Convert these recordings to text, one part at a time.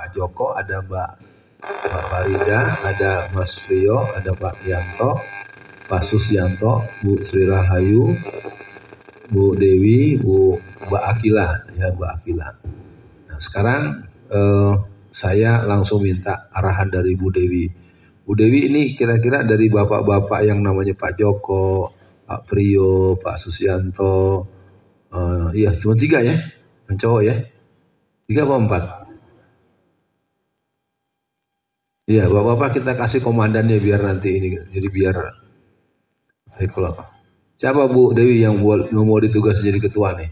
Pak Joko, ada Mbak Farida, ada Mas Priyo, ada Pak Yanto, Pak Susyanto, Bu Sri Rahayu, Bu Dewi, Mbak Akila, ya Mbak Akila. Nah, sekarang saya langsung minta arahan dari Bu Dewi. Bu Dewi ini kira-kira dari bapak-bapak yang namanya Pak Joko, Pak Priyo, Pak Susyanto, iya cuma 3 ya, yang cowok ya, 3 apa 4? Iya, bapak-bapak kita kasih komandannya biar nanti ini, jadi biar kalau siapa Bu Dewi yang mau ditugas jadi ketua nih?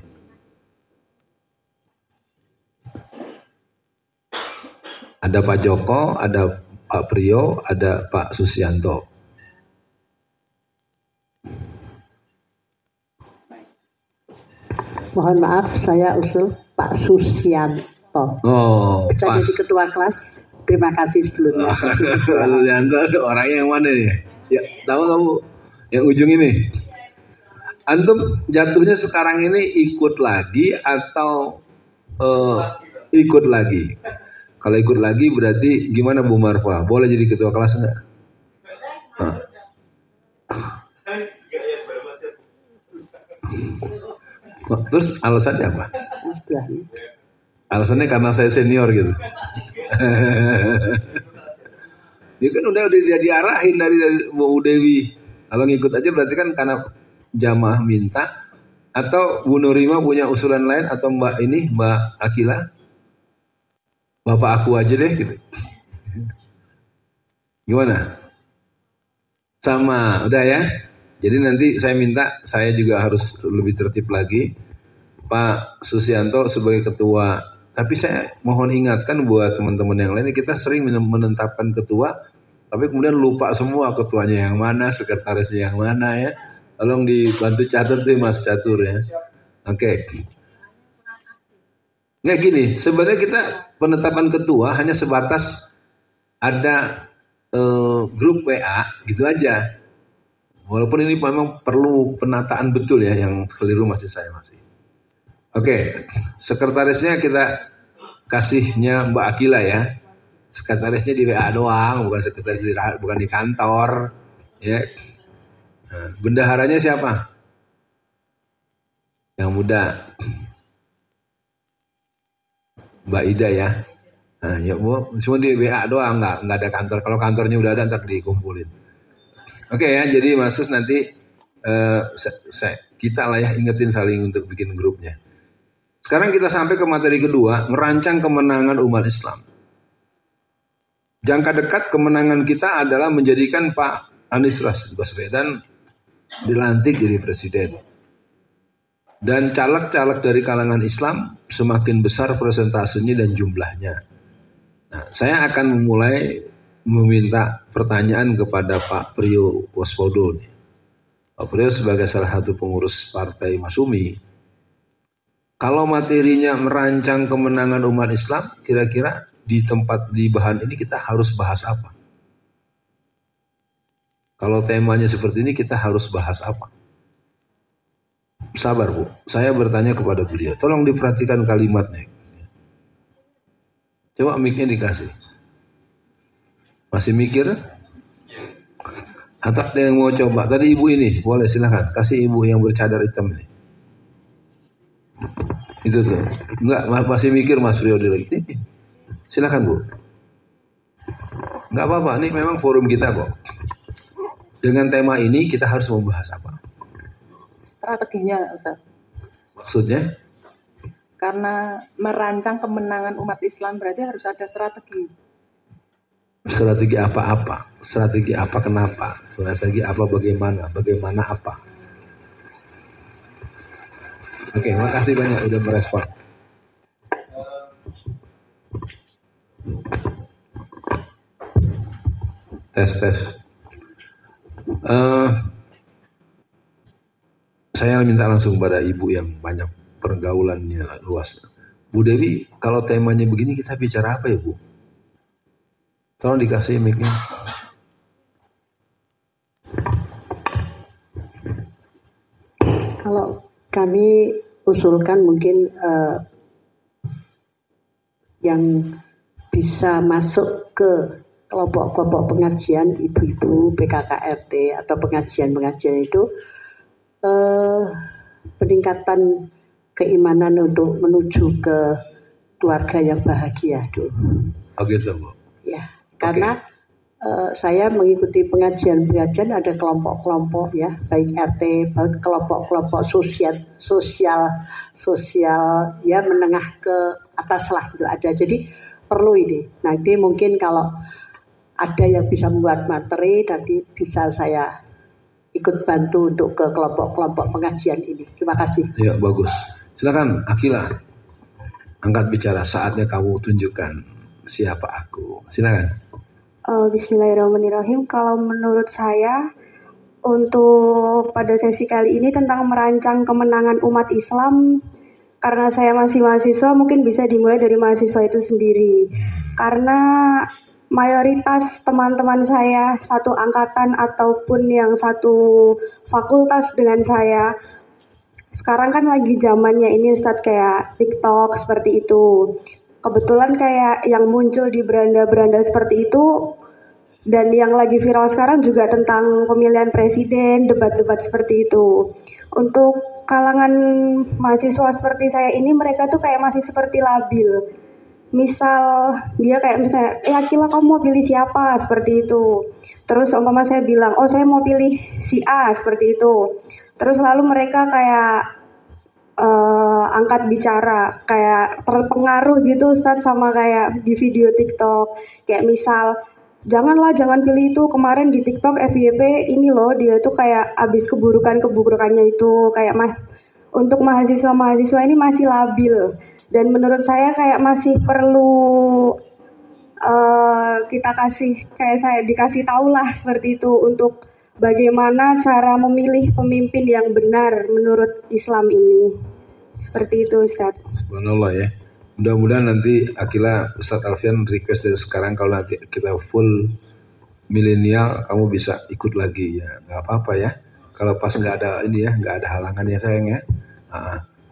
Ada Pak Joko, ada Pak Priyo, ada Pak Susyanto. Mohon maaf, saya usul Pak Susyanto. Oh, bisa jadi ketua kelas. Terima kasih sebelumnya. Pak Susyanto orangnya yang mana nih? Ya, tahu kamu yang ujung ini? Antum jatuhnya sekarang ini ikut lagi atau ikut lagi? Kalau ikut lagi berarti gimana Bu Marfa? Boleh jadi ketua kelas enggak? Terus alasannya apa? Alasannya karena saya senior gitu. Dia kan udah diarahin dari Bu Dewi. Kalau ngikut aja berarti kan karena jamaah minta, atau Bu Nurima punya usulan lain, atau Mbak Akila, bapak aku aja deh gitu. Gimana? Sama, udah ya. Jadi nanti saya minta, saya juga harus lebih tertib lagi. Pak Susyanto sebagai ketua. Tapi saya mohon ingatkan buat teman-teman yang lain, kita sering menetapkan ketua, tapi kemudian lupa semua ketuanya yang mana, sekretarisnya yang mana ya. Tolong dibantu catat tuh Mas Catur ya. Oke. Nggak gini, sebenarnya kita penetapan ketua hanya sebatas ada grup WA gitu aja. Walaupun ini memang perlu penataan betul ya, yang keliru masih saya masih. Oke, sekretarisnya kita kasihnya Mbak Akila ya. Sekretarisnya di WA doang, bukan sekretaris bukan di kantor. Ya. Nah, bendaharanya siapa? Yang muda. Mbak Ida ya. Nah, ya Bu, cuma di WA doang, nggak ada kantor. Kalau kantornya udah ada ntar dikumpulin. Oke ya, jadi Mas nanti kita lah ya ingetin saling untuk bikin grupnya. Sekarang kita sampai ke materi kedua, merancang kemenangan umat Islam. Jangka dekat kemenangan kita adalah menjadikan Pak Anies Baswedan dilantik jadi presiden. Dan caleg-caleg dari kalangan Islam semakin besar persentasenya dan jumlahnya. Nah, saya akan memulai meminta pertanyaan kepada Pak Priyo Waspodo. Pak Priyo sebagai salah satu pengurus Partai Masumi, kalau materinya merancang kemenangan umat Islam, kira-kira di bahan ini kita harus bahas apa? Kalau temanya seperti ini kita harus bahas apa? Sabar Bu, saya bertanya kepada beliau, tolong diperhatikan kalimatnya. Coba mic-nya dikasih. Masih mikir? Atau ada yang mau coba? Tadi ibu ini, boleh silahkan. Kasih ibu yang bercadar hitam ini. Itu tuh. Enggak, masih mikir Mas Priodi lagi. Silahkan Bu. Enggak apa-apa, ini memang forum kita kok. Dengan tema ini kita harus membahas apa? Strateginya, Ustaz. Maksudnya? Karena merancang kemenangan umat Islam berarti harus ada strategi. Strategi apa-apa? Strategi apa kenapa? Strategi apa bagaimana? Bagaimana apa? Oke, makasih banyak udah merespon. Tes. Saya minta langsung pada ibu yang banyak pergaulannya luas. Bu Dewi, kalau temanya begini kita bicara apa ya Bu? Tolong dikasih mic-nya. Kalau kami usulkan mungkin yang bisa masuk ke kelompok-kelompok pengajian ibu-ibu PKKRT atau pengajian-pengajian itu peningkatan keimanan untuk menuju ke keluarga yang bahagia dulu. Oh gitu Bu. Ya, karena saya mengikuti pengajian-pengajian ada kelompok-kelompok ya, baik RT, baik kelompok-kelompok sosial ya menengah ke atas lah itu ada. Jadi perlu ini. Nanti mungkin kalau ada yang bisa membuat materi nanti bisa saya ikut bantu untuk ke kelompok-kelompok pengajian ini. Terima kasih. Ya bagus. Silakan Akila. Angkat bicara, saatnya kamu tunjukkan siapa aku. Silakan. Bismillahirrahmanirrahim. Kalau menurut saya untuk pada sesi kali ini tentang merancang kemenangan umat Islam, karena saya masih mahasiswa mungkin bisa dimulai dari mahasiswa itu sendiri. Karena mayoritas teman-teman saya satu angkatan ataupun yang satu fakultas dengan saya sekarang kan lagi zamannya ini Ustadz kayak TikTok seperti itu. Kebetulan kayak yang muncul di beranda-beranda seperti itu dan yang lagi viral sekarang juga tentang pemilihan presiden, debat-debat seperti itu. Untuk kalangan mahasiswa seperti saya ini mereka tuh kayak masih seperti labil. Misal dia kayak misalnya, Akila kamu mau pilih siapa? Seperti itu. Terus umpama saya bilang, oh saya mau pilih si A seperti itu. Terus lalu mereka kayak angkat bicara kayak terpengaruh gitu Ustadz sama kayak di video TikTok kayak misal jangan pilih itu kemarin di TikTok FYP ini loh dia tuh kayak abis keburukannya itu kayak untuk mahasiswa ini masih labil dan menurut saya kayak masih perlu kita dikasih tahu lah seperti itu untuk bagaimana cara memilih pemimpin yang benar menurut Islam ini. Seperti itu Ustaz. Subhanallah ya. Mudah-mudahan nanti Akila, Ustadz Alfian request dari sekarang kalau nanti kita full milenial kamu bisa ikut lagi ya. Gak apa-apa ya. Kalau pas nggak ada ini ya, nggak ada halangan ya sayang ya.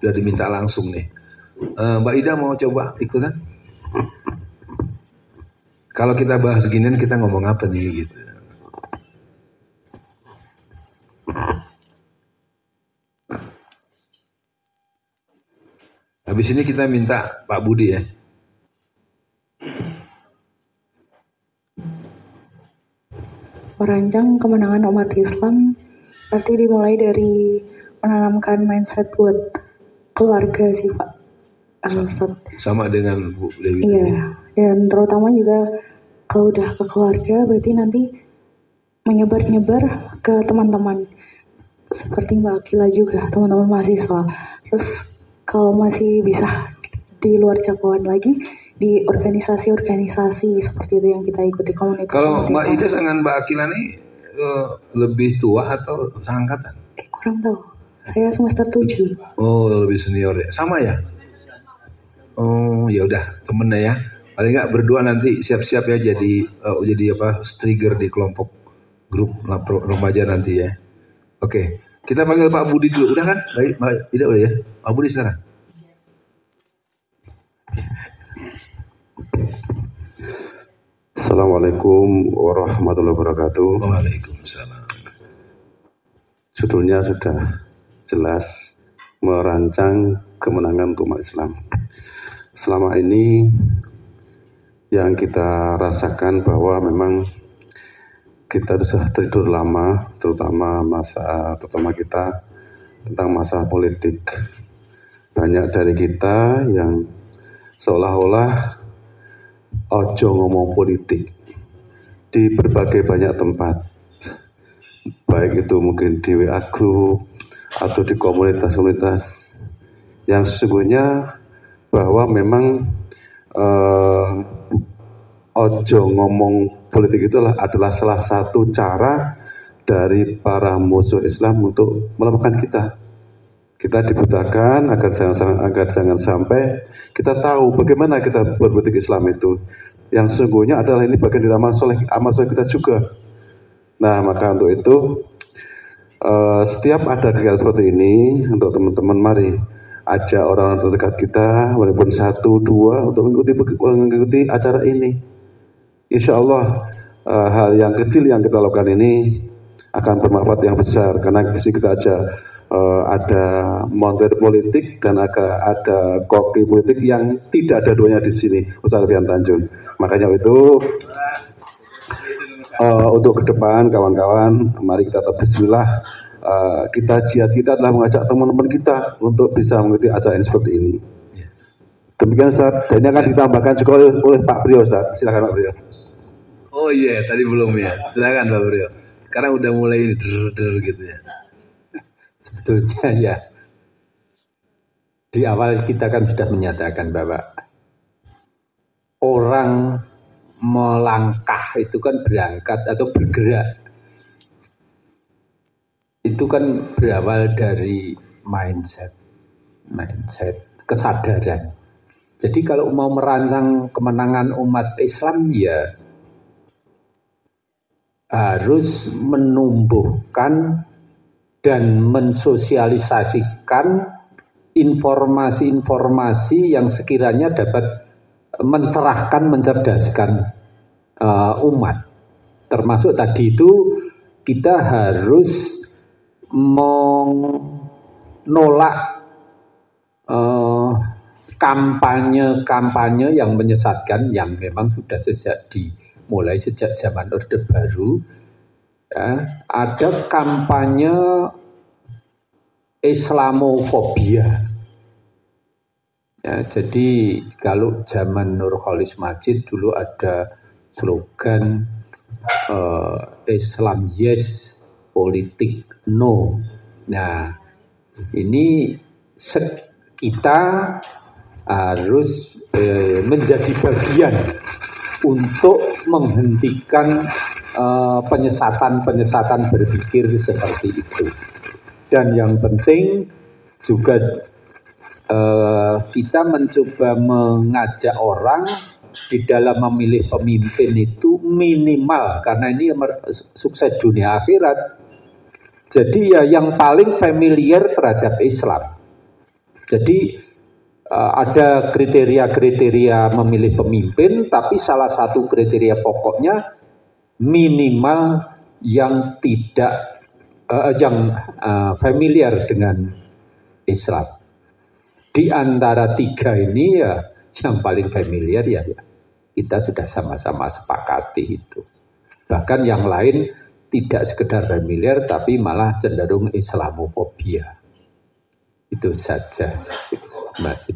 Udah diminta langsung nih. Mbak Ida mau coba ikutan? Kalau kita bahas ginian kita ngomong apa nih gitu. Habis ini kita minta Pak Budi ya. Merancang kemenangan umat Islam berarti dimulai dari menanamkan mindset buat keluarga sih Pak. Sama dengan Bu Dewi. Iya, dan terutama juga kalau udah ke keluarga berarti nanti menyebar-nyebar ke teman-teman. Seperti Mbak Akila juga, teman-teman mahasiswa. Terus kalau masih bisa di luar jangkauan lagi di organisasi-organisasi seperti itu yang kita ikuti komunitas. Kalau Mbak Ida dengan Mbak Akila nih lebih tua atau seangkatan? Kurang tahu. Saya semester 7. Oh, lebih senior ya. Sama ya? Oh, ya udah temennya ya. Paling nggak berdua nanti siap-siap ya jadi trigger di kelompok grup remaja nanti ya. Oke. Kita panggil Pak Budi dulu, udah kan? Baik, Mbak Ida udah ya. Pak Budi silakan. Assalamualaikum warahmatullahi wabarakatuh. Waalaikumsalam. Judulnya sudah jelas, merancang kemenangan umat Islam. Selama ini yang kita rasakan bahwa memang kita sudah tertidur lama, terutama kita tentang masalah politik. Banyak dari kita yang seolah-olah ojo ngomong politik di berbagai banyak tempat, baik itu mungkin di WA group atau di komunitas-komunitas yang sesungguhnya bahwa memang ojo ngomong politik itu adalah salah satu cara dari para musuh Islam untuk melemahkan kita. Kita dibutakan agar jangan sampai kita tahu bagaimana kita berpolitik Islam itu. Yang sesungguhnya adalah ini bagian dari amal soleh kita juga. Nah, maka untuk itu setiap ada kegiatan seperti ini untuk teman-teman mari ajak orang-orang terdekat kita, walaupun 1-2 untuk mengikuti acara ini. Insya Allah hal yang kecil yang kita lakukan ini akan bermanfaat yang besar, karena di sini kita ajak ada montir politik dan ada koki politik yang tidak ada duanya di sini, Ustaz Alfian Tanjung. Makanya itu untuk ke depan kawan-kawan, mari kita tetap bismillah. Kita jihad kita adalah mengajak teman-teman kita untuk bisa mengikuti acara ini seperti ini. Demikian Ustaz, dan ini akan ditambahkan juga oleh Pak Brio Ustaz. Silakan Pak Brio. Oh iya, tadi belum ya. Silakan Pak Brio. Karena udah mulai der gitu ya. Sebetulnya ya, di awal kita kan sudah menyatakan bahwa orang melangkah itu kan berangkat atau bergerak. Itu kan berawal dari mindset, kesadaran. Jadi kalau mau merancang kemenangan umat Islam ya harus menumbuhkan dan mensosialisasikan informasi-informasi yang sekiranya dapat mencerahkan, mencerdaskan umat. Termasuk tadi itu kita harus menolak kampanye yang menyesatkan yang memang sudah mulai sejak zaman Orde Baru. Ya, ada kampanye Islamofobia. Ya, jadi kalau zaman Nurholis Majid dulu ada slogan Islam yes, politik no. Nah, ini kita harus menjadi bagian untuk menghentikan penyesatan berpikir seperti itu. Dan yang penting juga kita mencoba mengajak orang di dalam memilih pemimpin itu minimal, karena ini sukses dunia akhirat. Jadi ya yang paling familiar terhadap Islam. Jadi ada kriteria-kriteria memilih pemimpin, tapi salah satu kriteria pokoknya minimal yang tidak familiar dengan Islam. Di antara tiga ini ya yang paling familiar ya kita sudah sama-sama sepakati itu. Bahkan yang lain tidak sekedar familiar tapi malah cenderung Islamofobia. Itu saja. Masih.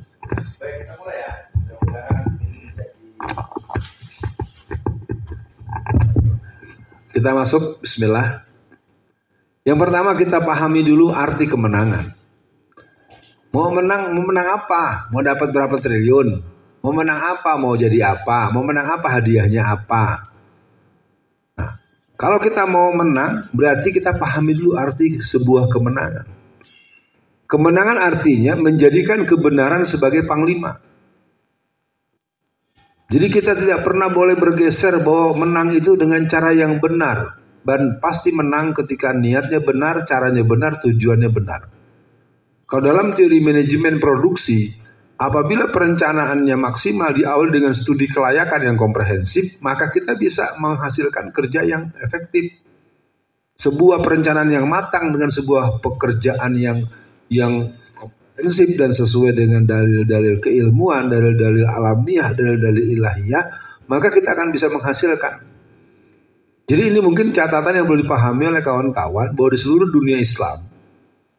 Kita masuk, bismillah. Yang pertama kita pahami dulu arti kemenangan. Mau menang apa? Mau dapat berapa triliun? Mau menang apa? Mau jadi apa? Mau menang apa? Hadiahnya apa? Nah, kalau kita mau menang, berarti kita pahami dulu arti sebuah kemenangan. Kemenangan artinya menjadikan kebenaran sebagai panglima. Jadi kita tidak pernah boleh bergeser bahwa menang itu dengan cara yang benar. Dan pasti menang ketika niatnya benar, caranya benar, tujuannya benar. Kalau dalam teori manajemen produksi, apabila perencanaannya maksimal diawali dengan studi kelayakan yang komprehensif, maka kita bisa menghasilkan kerja yang efektif. Sebuah perencanaan yang matang dengan sebuah pekerjaan yang komprehensif dan sesuai dengan dalil-dalil keilmuan, dalil-dalil alamiah, dalil-dalil ilahiyah, maka kita akan bisa menghasilkan. Jadi ini mungkin catatan yang perlu dipahami oleh kawan-kawan bahwa di seluruh dunia Islam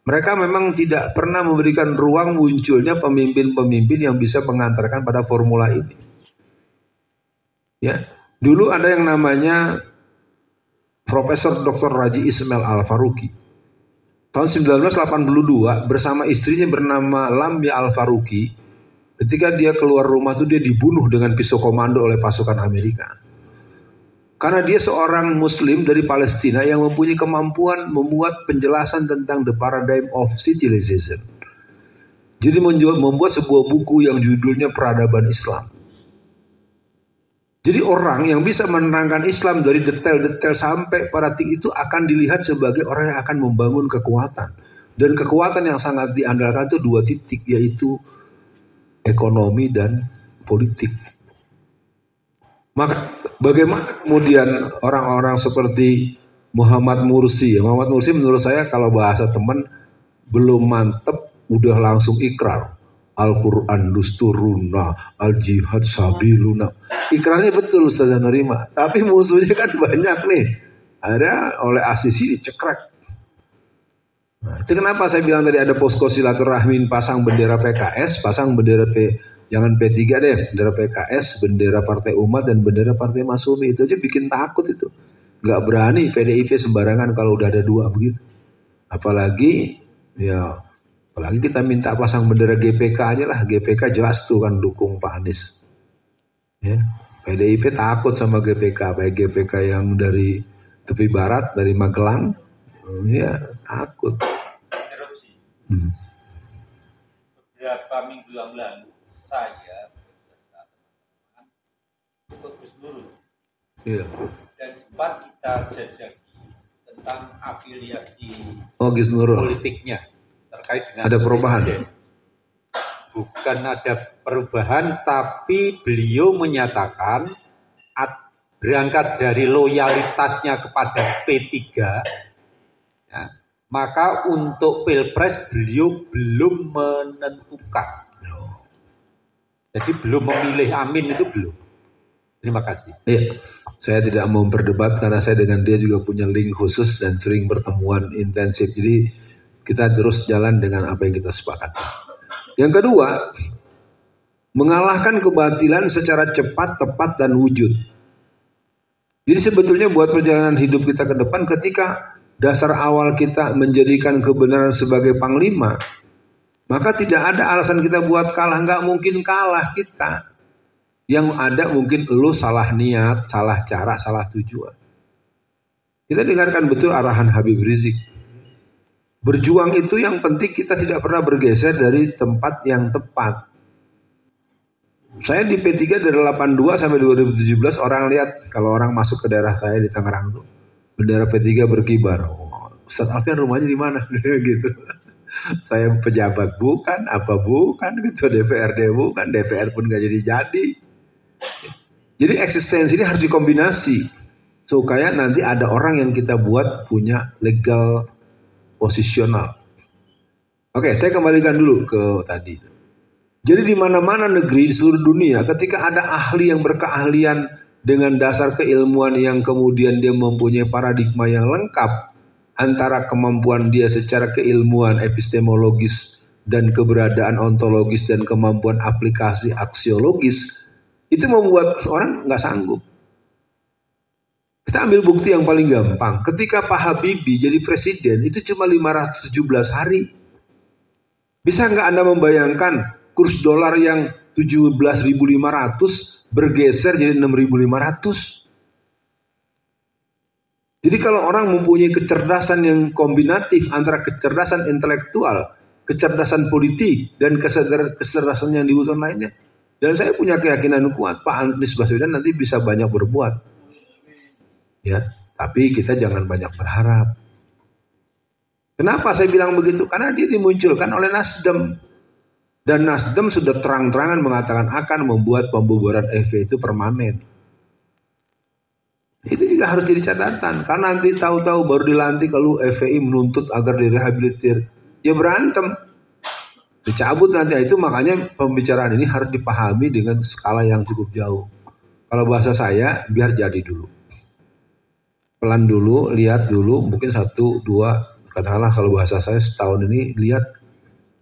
mereka memang tidak pernah memberikan ruang munculnya pemimpin-pemimpin yang bisa mengantarkan pada formula ini. Ya, dulu ada yang namanya Profesor Dr. Raji Ismail Al-Faruqi. Tahun 1982 bersama istrinya bernama Lamia Al-Faruqi, ketika dia keluar rumah itu dia dibunuh dengan pisau komando oleh pasukan Amerika. Karena dia seorang muslim dari Palestina yang mempunyai kemampuan membuat penjelasan tentang the paradigm of civilization. Jadi membuat sebuah buku yang judulnya Peradaban Islam. Jadi orang yang bisa menerangkan Islam dari detail-detail sampai pada titik itu akan dilihat sebagai orang yang akan membangun kekuatan. Dan kekuatan yang sangat diandalkan itu 2 titik, yaitu ekonomi dan politik. Maka bagaimana kemudian orang-orang seperti Muhammad Mursi? Muhammad Mursi menurut saya kalau bahasa teman belum mantep udah langsung ikrar. Al-Quran dusturuna, al-jihad sabiluna. Ikrarnya betul Ustaz nerima. Tapi musuhnya kan banyak nih. Ada oleh Asisi dicekrek. Nah, itu kenapa saya bilang tadi ada posko silaturahmi, pasang bendera PKS, pasang bendera jangan P3 deh, bendera PKS, bendera Partai Umat dan bendera Partai Masyumi. Itu aja bikin takut itu. Nggak berani PDIP sembarangan kalau udah ada 2 begitu. Apalagi kita minta pasang bendera GPK aja lah. GPK jelas tuh kan dukung Pak Anies. Ya, PDIP takut sama GPK, baik GPK yang dari tepi barat, dari Magelang, ya takut. Beberapa minggu yang lalu saya beserta teman-teman ikut Gus Nurul. Iya. Dan sempat kita jajaki tentang afiliasi Gus Nurul politiknya terkait dengan ada perubahan. Bukan ada perubahan, tapi beliau menyatakan berangkat dari loyalitasnya kepada P3, ya, maka untuk Pilpres beliau belum menentukan. Jadi belum memilih, amin itu belum. Terima kasih. Iya, saya tidak mau berdebat karena saya dengan dia juga punya link khusus dan sering pertemuan intensif. Jadi kita terus jalan dengan apa yang kita sepakati. Yang kedua, mengalahkan kebatilan secara cepat, tepat, dan wujud. Jadi sebetulnya buat perjalanan hidup kita ke depan, ketika dasar awal kita menjadikan kebenaran sebagai panglima, maka tidak ada alasan kita buat kalah. Nggak mungkin kalah kita. Yang ada mungkin lu salah niat, salah cara, salah tujuan. Kita dengarkan betul arahan Habib Rizik. Berjuang itu yang penting kita tidak pernah bergeser dari tempat yang tepat. Saya di P3 dari 82 sampai 2017 orang lihat kalau orang masuk ke daerah saya di Tangerang tuh bendera P3 berkibar. Oh, Ustaz Alfian rumahnya di mana? Gitu. Saya pejabat bukan, apa bukan, ketua DPRD bukan, DPR pun gak jadi. Jadi eksistensi ini harus dikombinasi supaya nanti ada orang yang kita buat punya legal posisional. Oke, saya kembalikan dulu ke tadi. Jadi di mana-mana negeri di seluruh dunia, ketika ada ahli yang berkeahlian dengan dasar keilmuan yang kemudian dia mempunyai paradigma yang lengkap antara kemampuan dia secara keilmuan epistemologis dan keberadaan ontologis dan kemampuan aplikasi aksiologis, itu membuat orang nggak sanggup. Kita ambil bukti yang paling gampang. Ketika Pak Habibie jadi presiden, itu cuma 517 hari. Bisa nggak Anda membayangkan kurs dolar yang 17.500 bergeser jadi 6.500? Jadi kalau orang mempunyai kecerdasan yang kombinatif antara kecerdasan intelektual, kecerdasan politik, dan kecerdasan yang dibutuhkan lainnya. Dan saya punya keyakinan kuat, Pak Anies Baswedan nanti bisa banyak berbuat. Ya, tapi kita jangan banyak berharap. Kenapa saya bilang begitu? Karena dia dimunculkan oleh Nasdem. Dan Nasdem sudah terang-terangan mengatakan akan membuat pembubaran FPI itu permanen. Itu juga harus jadi catatan. Karena nanti tahu-tahu baru dilantik lalu FPI menuntut agar direhabilitir. Ya berantem. Dicabut nanti itu, makanya pembicaraan ini harus dipahami dengan skala yang cukup jauh. Kalau bahasa saya, biar jadi dulu. Pelan dulu, lihat dulu, mungkin 1, 2, katakanlah kalau bahasa saya setahun ini lihat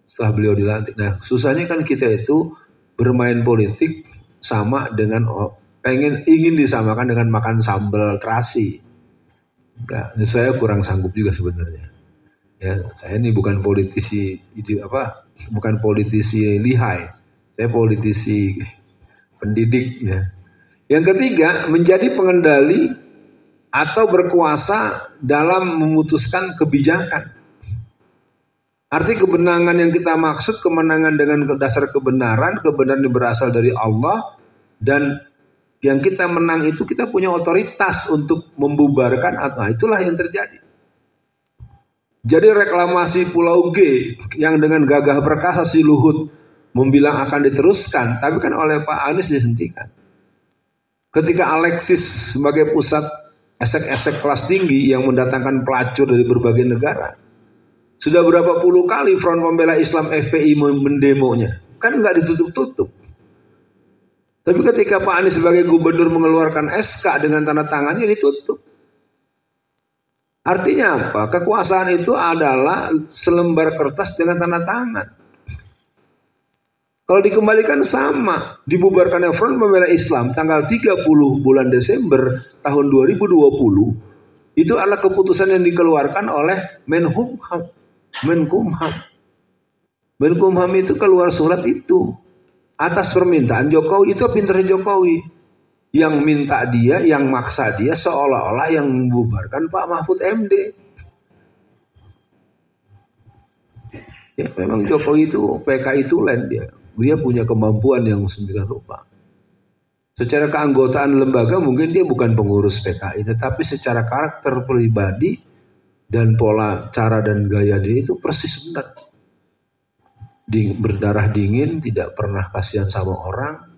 setelah beliau dilantik. Nah, susahnya kan kita itu bermain politik sama dengan ingin disamakan dengan makan sambal terasi. Nah, saya kurang sanggup juga sebenarnya. Ya, saya ini bukan politisi bukan politisi lihai. Saya politisi pendidik ya. Yang ketiga, menjadi pengendali atau berkuasa dalam memutuskan kebijakan. Arti kebenangan yang kita maksud kemenangan dengan dasar kebenaran yang berasal dari Allah, dan yang kita menang itu kita punya otoritas untuk membubarkan atau itulah yang terjadi. Jadi reklamasi Pulau G yang dengan gagah perkasa si Luhut membilang akan diteruskan, tapi kan oleh Pak Anies dihentikan. Ketika Alexis sebagai pusat esek-esek kelas tinggi yang mendatangkan pelacur dari berbagai negara, sudah berapa puluh kali Front Pembela Islam FPI mendemonya, kan nggak ditutup-tutup. Tapi ketika Pak Anies sebagai gubernur mengeluarkan SK dengan tanda tangannya ditutup. Artinya apa? Kekuasaan itu adalah selembar kertas dengan tanda tangan. Kalau dikembalikan sama, dibubarkannya Front Pembela Islam tanggal 30 bulan Desember tahun 2020, itu adalah keputusan yang dikeluarkan oleh Menkumham. Menkumham itu keluar surat itu atas permintaan Jokowi. Itu pinter Jokowi. Yang minta dia, yang maksa dia, seolah-olah yang membubarkan Pak Mahfud MD. Ya, memang Jokowi itu PKI tulen dia. Dia punya kemampuan yang sembilan rupa. Secara keanggotaan lembaga mungkin dia bukan pengurus PKI, tetapi secara karakter pribadi dan pola cara dan gaya dia itu persis benar. Berdarah dingin, tidak pernah kasihan sama orang.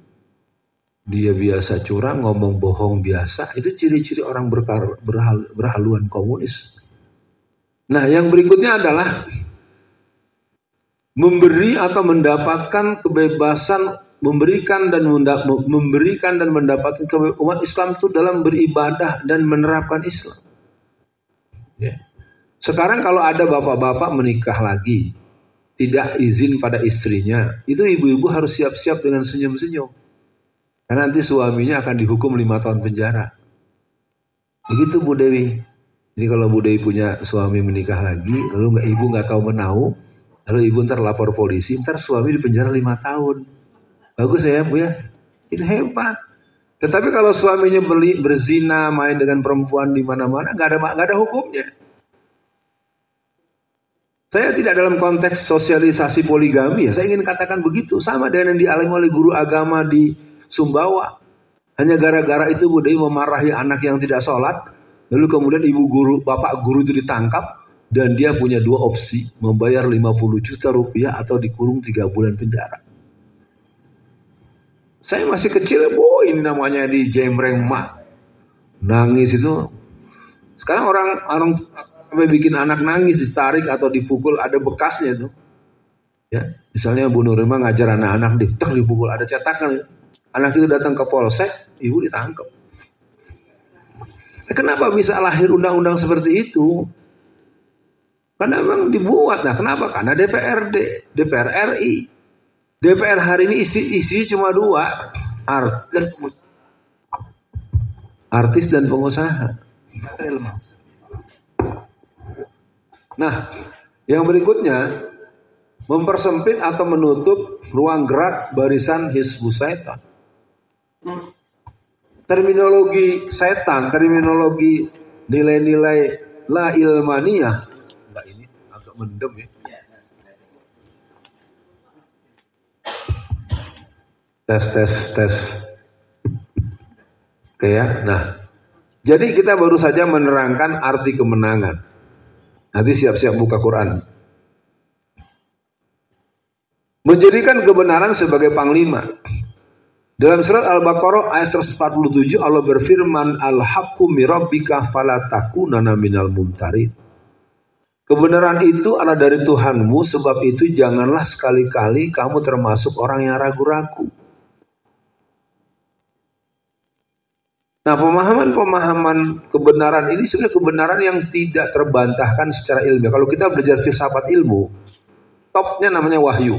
Dia biasa curang, ngomong bohong biasa. Itu ciri-ciri orang berhaluan komunis. Nah, yang berikutnya adalah memberi atau mendapatkan kebebasan, memberikan dan mendapatkan kebebasan umat Islam itu dalam beribadah dan menerapkan Islam. Ya. Sekarang kalau ada bapak-bapak menikah lagi, tidak izin pada istrinya, itu ibu-ibu harus siap-siap dengan senyum-senyum. Karena nanti suaminya akan dihukum 5 tahun penjara. Begitu Bu Dewi. Jadi kalau Bu Dewi punya suami menikah lagi, lalu ibu nggak tahu menau, lalu ibu ntar lapor polisi, ntar suami di penjara 5 tahun. Bagus ya Bu ya? Ini hebat. Tetapi kalau suaminya berzina, main dengan perempuan di mana-mana, nggak ada hukumnya. Saya tidak dalam konteks sosialisasi poligami ya. Saya ingin katakan begitu, sama dengan yang dialami oleh guru agama di Sumbawa. Hanya gara-gara itu Bu Dewi memarahi anak yang tidak sholat, lalu kemudian bapak guru itu ditangkap, dan dia punya 2 opsi, membayar 50 juta rupiah atau dikurung 3 bulan penjara. Saya masih kecil, ini namanya di jemreng mak, nangis itu. Sekarang orang sampai bikin anak nangis, ditarik atau dipukul, ada bekasnya tuh. Ya, misalnya Bu Nurima ngajar anak-anak dipukul, ada cetakan ya. Anak itu datang ke polsek, ibu ditangkap. Kenapa bisa lahir undang-undang seperti itu? Karena memang dibuat. Nah, kenapa? Karena DPRD, DPR RI. DPR hari ini isi cuma 2, artis dan pengusaha. Nah, yang berikutnya, mempersempit atau menutup ruang gerak barisan Hizbus Syaitan. Terminologi setan, terminologi nilai-nilai la ilmaniyah. Enggak, ini agak mendem ya. Tes. Oke ya. Nah, jadi kita baru saja menerangkan arti kemenangan. Nanti siap-siap buka Quran. Menjadikan kebenaran sebagai panglima. Dalam surat Al-Baqarah ayat 147 Allah berfirman, Al-haqqu mirabbika falatakunana minal mumtarin. Kebenaran itu adalah dari Tuhanmu, sebab itu janganlah sekali-kali kamu termasuk orang yang ragu-ragu. Nah, pemahaman kebenaran ini sebenarnya kebenaran yang tidak terbantahkan secara ilmiah. Kalau kita belajar filsafat ilmu, topnya namanya wahyu.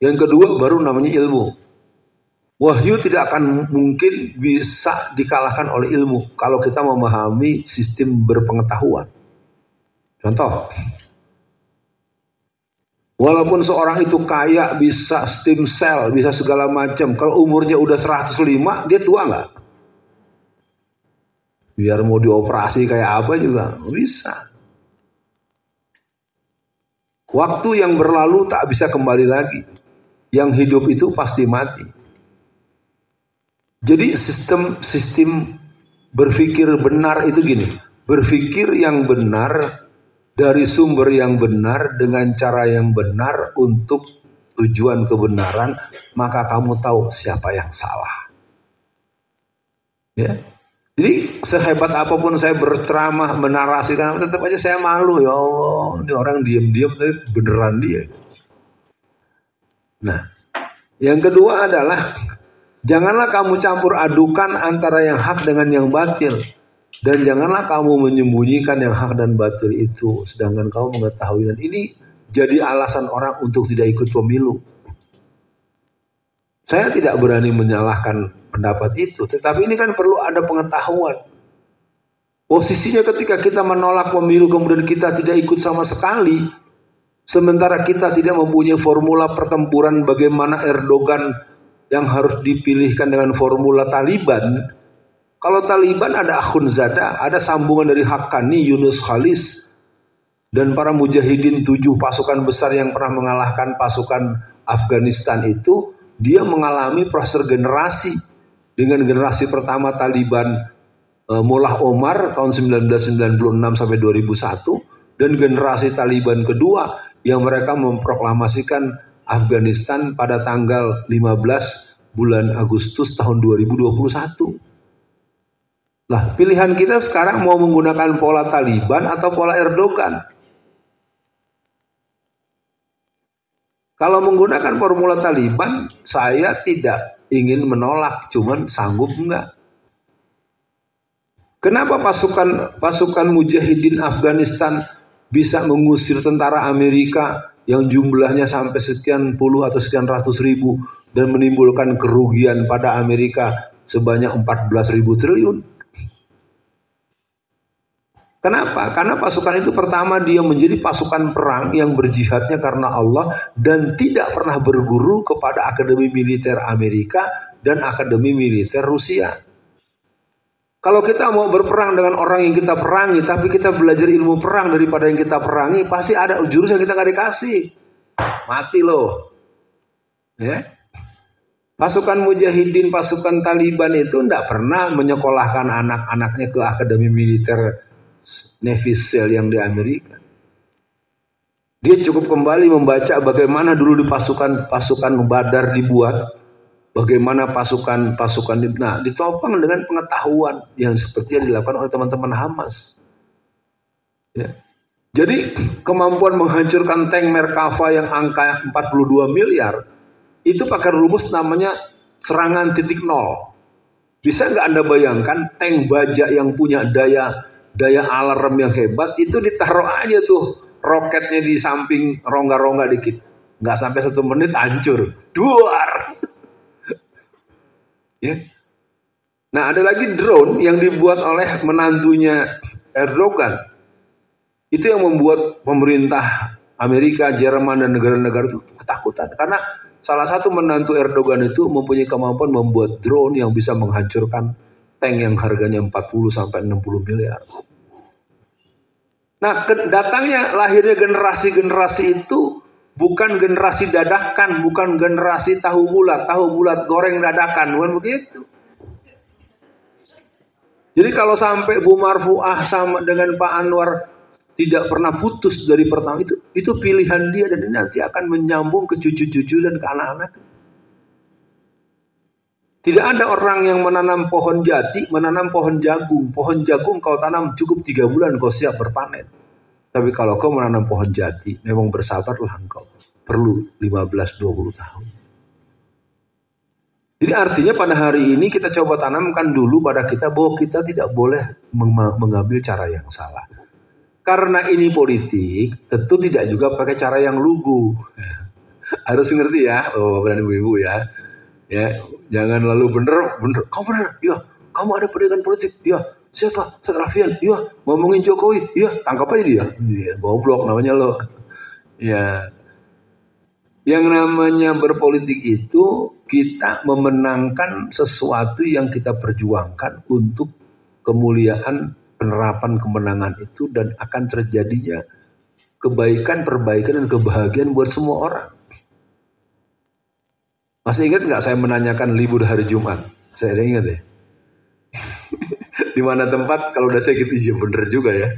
Yang kedua baru namanya ilmu. Wahyu tidak akan mungkin bisa dikalahkan oleh ilmu kalau kita memahami sistem berpengetahuan. Contoh, walaupun seorang itu kaya, bisa stem cell, bisa segala macam, kalau umurnya udah 105, dia tua nggak? Biar mau dioperasi kayak apa juga bisa. Waktu yang berlalu tak bisa kembali lagi. Yang hidup itu pasti mati. Jadi sistem berpikir benar itu gini, berpikir yang benar dari sumber yang benar dengan cara yang benar untuk tujuan kebenaran, maka kamu tahu siapa yang salah. Ya. Jadi sehebat apapun saya berceramah menarasikan, tetap aja saya malu. Ya Allah, ini orang diam-diam tapi beneran dia. Nah, yang kedua adalah janganlah kamu campur adukan antara yang hak dengan yang batil. Dan janganlah kamu menyembunyikan yang hak dan batil itu, sedangkan kamu mengetahui. Dan ini jadi alasan orang untuk tidak ikut pemilu. Saya tidak berani menyalahkan pendapat itu, tetapi ini kan perlu ada pengetahuan. Posisinya ketika kita menolak pemilu kemudian kita tidak ikut sama sekali, sementara kita tidak mempunyai formula pertempuran bagaimana Erdogan yang harus dipilihkan dengan formula Taliban. Kalau Taliban ada Akhundzada, ada sambungan dari Haqqani, Yunus Khalis, dan para mujahidin 7 pasukan besar yang pernah mengalahkan pasukan Afghanistan itu, dia mengalami proses generasi. Dengan generasi pertama Taliban Mullah Omar tahun 1996 sampai 2001, dan generasi Taliban kedua yang mereka memproklamasikan Afghanistan pada tanggal 15 bulan Agustus tahun 2021. Lah, pilihan kita sekarang mau menggunakan pola Taliban atau pola Erdogan. Kalau menggunakan formula Taliban, saya tidak ingin menolak, cuman sanggup enggak. Kenapa pasukan mujahidin Afghanistan bisa mengusir tentara Amerika yang jumlahnya sampai sekian puluh atau sekian ratus ribu dan menimbulkan kerugian pada Amerika sebanyak 14.000 triliun? Kenapa? Karena pasukan itu pertama dia menjadi pasukan perang yang berjihadnya karena Allah dan tidak pernah berguru kepada Akademi Militer Amerika dan Akademi Militer Rusia. Kalau kita mau berperang dengan orang yang kita perangi, tapi kita belajar ilmu perang daripada yang kita perangi, pasti ada jurus yang kita gak dikasih. Mati loh. Ya. Pasukan mujahidin, pasukan Taliban itu tidak pernah menyekolahkan anak-anaknya ke Akademi Militer Navy SEAL yang di Amerika. Dia cukup kembali membaca bagaimana dulu di pasukan Badar dibuat, bagaimana pasukan ditopang dengan pengetahuan yang seperti yang dilakukan oleh teman-teman Hamas. Ya. Jadi kemampuan menghancurkan tank Merkava yang angka 42 miliar itu pakai rumus namanya serangan titik nol. Bisa nggak Anda bayangkan tank baja yang punya daya alarm yang hebat itu ditaruh aja tuh roketnya di samping rongga-rongga dikit, nggak sampai 1 menit hancur, duar. Ya. Nah, ada lagi drone yang dibuat oleh menantunya Erdogan. Itu yang membuat pemerintah Amerika, Jerman dan negara-negara itu ketakutan karena salah satu menantu Erdogan itu mempunyai kemampuan membuat drone yang bisa menghancurkan tank yang harganya 40 sampai 60 miliar. Nah, datangnya lahirnya generasi-generasi itu bukan generasi dadakan, bukan generasi tahu bulat goreng dadakan, bukan begitu. Jadi kalau sampai Bu Marfuah sama dengan Pak Anwar tidak pernah putus dari pertama itu pilihan dia dan ini nanti akan menyambung ke cucu-cucu dan ke anak-anak. Tidak ada orang yang menanam pohon jati, menanam pohon jagung. Pohon jagung kau tanam cukup 3 bulan kau siap berpanen. Tapi kalau kau menanam pohon jati, memang bersabarlah engkau. Perlu 15-20 tahun. Jadi artinya pada hari ini kita coba tanamkan dulu pada kita bahwa kita tidak boleh mengambil cara yang salah. Karena ini politik, tentu tidak juga pakai cara yang lugu. Harus ngerti ya, Bapak dan Ibu ya. Ya, jangan lalu bener, kamu bener, iya, kamu ada pendidikan politik, iya, siapa, Ustaz Rafian, iya, ngomongin Jokowi, iya, tangkap aja dia, iya, goblok namanya lo, ya, yang namanya berpolitik itu kita memenangkan sesuatu yang kita perjuangkan untuk kemuliaan penerapan kemenangan itu dan akan terjadinya kebaikan, perbaikan dan kebahagiaan buat semua orang. Masih ingat nggak saya menanyakan libur hari Jumat? Saya ada ingat ya. Di mana tempat? Kalau udah saya gitu, ya bener juga ya.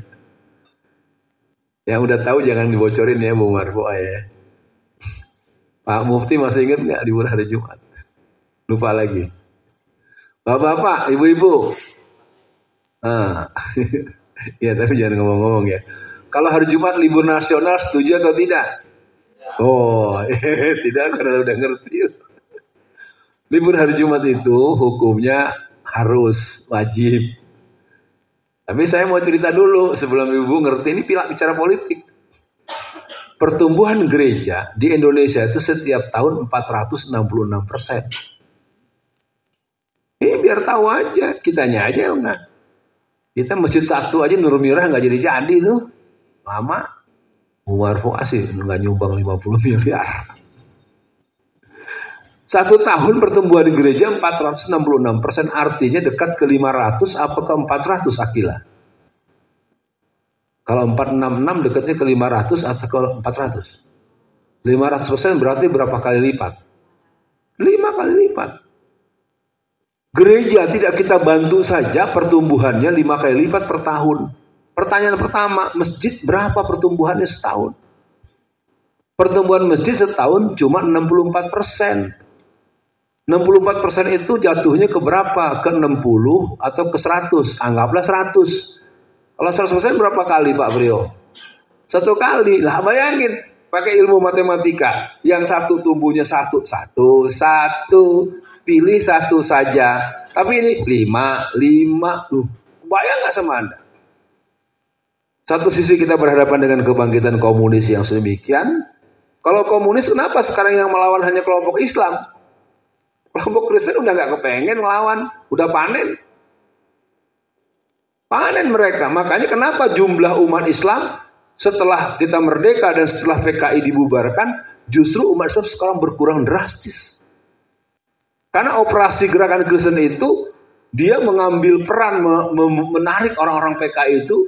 Yang udah tahu jangan dibocorin ya Bu Marfo ya. Pak Mufti masih ingat nggak libur hari Jumat? Lupa lagi. Bapak-bapak, ibu-ibu. Ya tapi jangan ngomong-ngomong ya. Kalau hari Jumat libur nasional setuju atau tidak? Oh, tidak karena udah ngerti. Libur hari Jumat itu hukumnya harus wajib. Tapi saya mau cerita dulu sebelum ibu ngerti ini bicara politik. Pertumbuhan gereja di Indonesia itu setiap tahun 466%. Ini biar tahu aja, kitanya aja enggak. Kita masjid satu aja Nur Mirah nggak jadi tuh. Lama Umar Fuasi nggak nyumbang 50 miliar. Satu tahun pertumbuhan di gereja 466%, artinya dekat ke 500 apa ke 400 Akila? Kalau 466 dekatnya ke 500 atau ke 400? 500% berarti berapa kali lipat? 5 kali lipat. Gereja tidak kita bantu saja pertumbuhannya 5 kali lipat per tahun. Pertanyaan pertama, masjid berapa pertumbuhannya setahun? Pertumbuhan masjid setahun cuma 64%. 64% itu jatuhnya ke berapa? Ke 60 atau ke 100? Anggaplah 100. Kalau 100% berapa kali Pak Brio? 1 kali. Lah bayangin, pakai ilmu matematika. Yang satu tumbuhnya satu. Pilih satu saja. Tapi ini 5. Bayang gak sama Anda? Satu sisi kita berhadapan dengan kebangkitan komunis yang sedemikian. Kalau komunis kenapa sekarang yang melawan hanya kelompok Islam? Kelompok Kristen udah gak kepengen melawan. Udah panen. Panen mereka. Makanya kenapa jumlah umat Islam setelah kita merdeka dan setelah PKI dibubarkan, justru umat Islam sekarang berkurang drastis. Karena operasi gerakan Kristen itu dia mengambil peran menarik orang-orang PKI itu,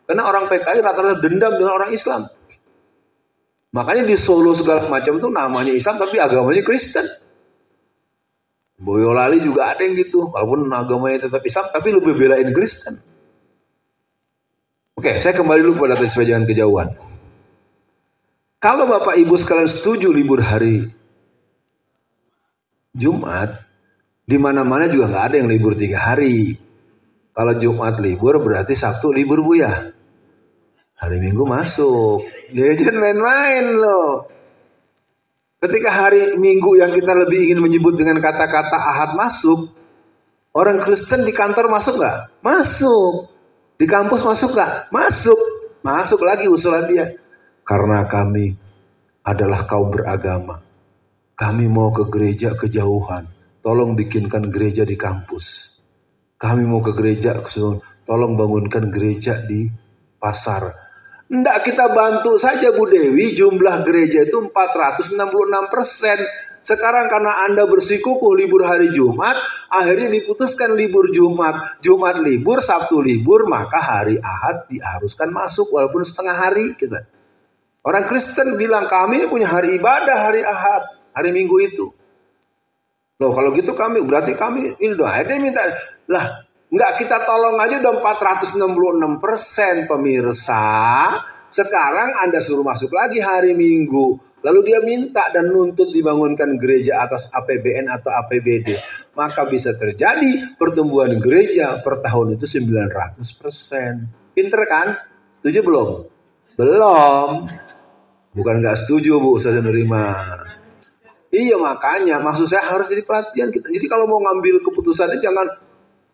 karena orang PKI rata-rata dendam dengan orang Islam. Makanya di Solo segala macam itu namanya Islam tapi agamanya Kristen. Boyolali juga ada yang gitu, walaupun agamanya tetap Islam tapi lebih belain Kristen. Oke, saya kembali dulu pada tadi supaya jangan kejauhan. Kalau Bapak Ibu sekalian setuju libur hari Jumat, di mana-mana juga nggak ada yang libur 3 hari. Kalau Jumat libur berarti Sabtu libur Bu ya. Hari Minggu masuk. Ya jangan main-main loh. Ketika hari Minggu yang kita lebih ingin menyebut dengan kata-kata Ahad masuk, orang Kristen di kantor masuk nggak? Masuk. Di kampus masuk nggak? Masuk. Masuk lagi usulan dia. Karena kami adalah kaum beragama. Kami mau ke gereja kejauhan. Tolong bikinkan gereja di kampus. Kami mau ke gereja, tolong bangunkan gereja di pasar. Nggak kita bantu saja Bu Dewi, jumlah gereja itu 466%. Sekarang karena Anda bersikukuh libur hari Jumat, akhirnya diputuskan libur Jumat. Jumat libur, Sabtu libur, maka hari Ahad diharuskan masuk walaupun setengah hari. Gitu. Orang Kristen bilang kami ini punya hari ibadah hari Ahad. Hari Minggu itu. Loh kalau gitu berarti kami ini doa. Dia minta, lah enggak kita tolong aja udah 466% pemirsa. Sekarang Anda suruh masuk lagi hari Minggu. Lalu dia minta dan nuntut dibangunkan gereja atas APBN atau APBD. Maka bisa terjadi pertumbuhan gereja per tahun itu 900%. Pinter kan? Setuju belum? Belum. Bukan enggak setuju Bu, saya menerima. Iya makanya maksud saya harus jadi perhatian kita. Jadi kalau mau ngambil keputusannya jangan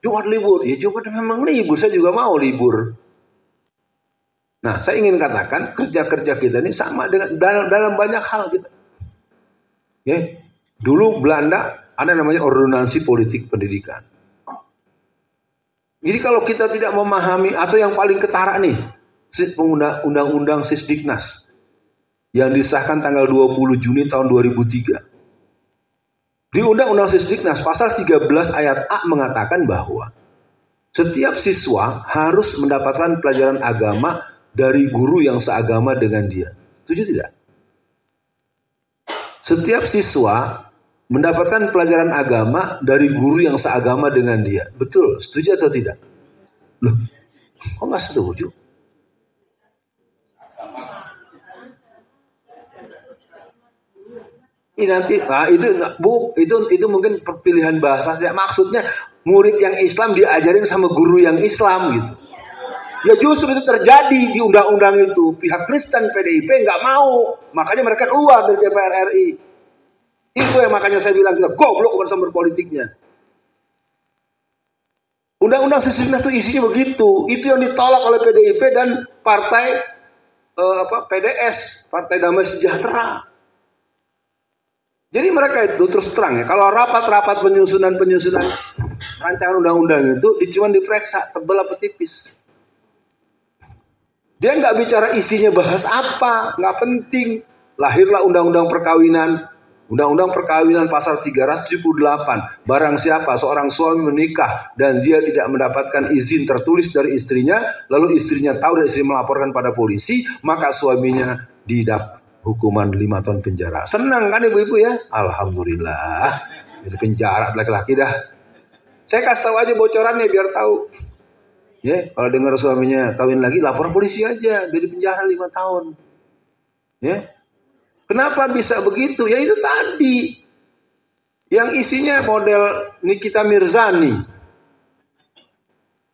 Jumat libur. Ya Jumat memang libur, saya juga mau libur. Nah saya ingin katakan kerja-kerja kita ini sama dengan dalam banyak hal kita. Ya, dulu Belanda ada namanya ordonansi politik pendidikan. Jadi kalau kita tidak memahami atau yang paling ketara nih undang-undang Sisdiknas yang disahkan tanggal 20 Juni tahun 2003. Di Undang-Undang Sisdiknas pasal 13 ayat A mengatakan bahwa setiap siswa harus mendapatkan pelajaran agama dari guru yang seagama dengan dia. Setuju tidak? Setiap siswa mendapatkan pelajaran agama dari guru yang seagama dengan dia. Betul, setuju atau tidak? Loh, kok nggak setuju? Nanti itu mungkin pilihan bahasa. Maksudnya murid yang Islam diajarin sama guru yang Islam gitu. Ya justru itu terjadi di undang-undang itu. Pihak Kristen PDIP nggak mau, makanya mereka keluar dari DPR RI. Itu yang makanya saya bilang kita goblok bukan sumber politiknya. Undang-undang sesungguhnya itu isinya begitu. Itu yang ditolak oleh PDIP dan partai PDS, Partai Damai Sejahtera. Jadi mereka itu terus terang ya, kalau rapat-rapat penyusunan rancangan undang-undang itu cuma diperiksa tebal apa tipis. Dia nggak bicara isinya bahas apa, nggak penting. Lahirlah undang-undang perkawinan pasal 378. Barang siapa seorang suami menikah dan dia tidak mendapatkan izin tertulis dari istrinya, lalu istrinya tahu dan istri melaporkan pada polisi, maka suaminya didapat hukuman 5 tahun penjara. Senang kan ibu-ibu ya? Alhamdulillah. Jadi penjara laki-laki dah. Saya kasih tahu aja bocorannya biar tahu. Ya, kalau dengar suaminya kawin lagi, lapor polisi aja. Dia di penjara 5 tahun. Ya. Kenapa bisa begitu? Ya itu tadi. Yang isinya model Nikita Mirzani.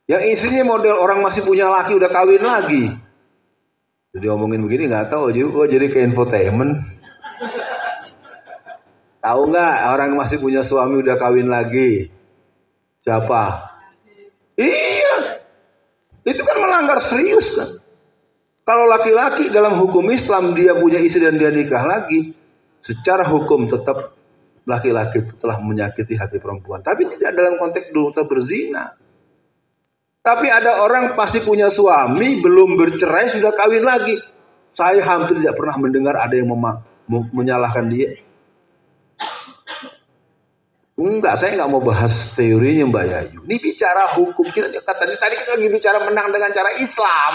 Yang isinya model orang masih punya laki udah kawin lagi. Jadi ngomongin begini nggak tahu juga jadi ke infotainment. Tahu nggak orang masih punya suami udah kawin lagi? Siapa? Iya, itu kan melanggar serius kan. Kalau laki-laki dalam hukum Islam dia punya istri dan dia nikah lagi, secara hukum tetap laki-laki itu telah menyakiti hati perempuan. Tapi tidak dalam konteks dosa berzina. Tapi ada orang pasti punya suami, belum bercerai, sudah kawin lagi. Saya hampir tidak pernah mendengar ada yang menyalahkan dia. Enggak, saya nggak mau bahas teorinya Mbak Yayu. Ini bicara hukum kita. Tadi kita lagi bicara menang dengan cara Islam.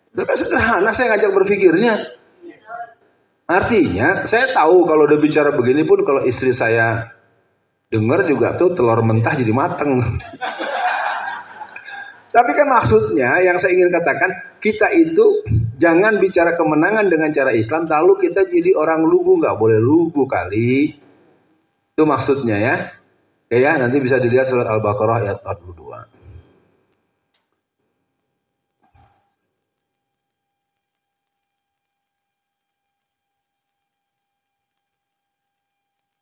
Itu kan sederhana saya ngajak berpikirnya. Artinya, saya tahu kalau udah bicara begini pun kalau istri saya dengar juga tuh telur mentah jadi mateng. Tapi kan maksudnya yang saya ingin katakan, kita itu jangan bicara kemenangan dengan cara Islam, lalu kita jadi orang lugu, nggak boleh lugu kali. Itu maksudnya ya. Oke ya, nanti bisa dilihat surat Al-Baqarah ayat 42.